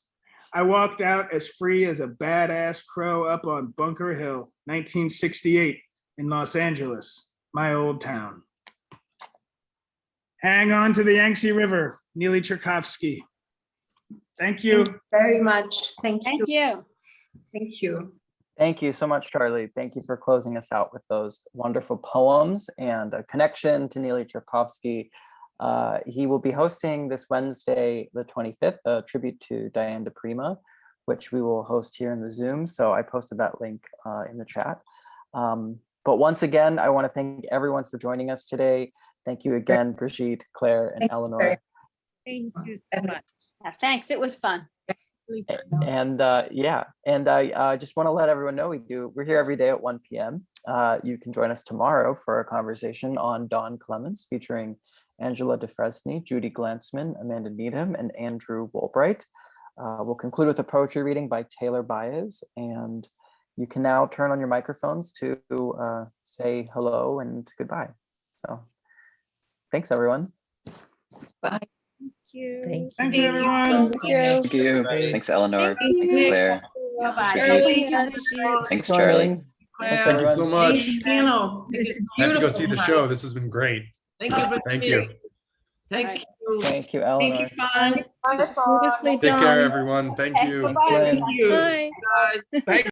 I walked out as free as a badass crow up on Bunker Hill, 1968 in Los Angeles, my old town. Hang on to the Yangtze River, Neely Tchaikovsky. Thank you. Thank you very much. Thank you. Thank you. Thank you. Thank you so much, Charlie. Thank you for closing us out with those wonderful poems and a connection to Neely Tchaikovsky. He will be hosting this Wednesday, the 25th, a tribute to Diane de Prima, which we will host here in the Zoom. So I posted that link in the chat. But once again, I want to thank everyone for joining us today. Thank you again, Brigitte, Claire, and Thank you Eleanor. Thank you so much. Yeah, thanks. It was fun. And I just want to let everyone know we're here every day at 1 p.m. You can join us tomorrow for a conversation on Dawn Clements featuring Angela DeFresney, Judy Glantzman, Amanda Needham, and Andrew Woolbright. We'll conclude with a poetry reading by Taylor Baez, and you can now turn on your microphones to say hello and goodbye. So thanks, everyone. Bye. Thank you. Thanks, everyone. Thank you. Thanks, Eleanor. Thanks, Claire. Bye-bye. Thanks, Charlie. Thanks, Claire, Thank you so everyone. much. Panel. I have to go see the show. This has been great. Thank you. Thank you. Thank you. Thank you, Eleanor. Thank you, Fawn. Beautifully Take care, done. everyone. Thank you. Thanks, Lynn. Thank you. Bye. Bye. Thank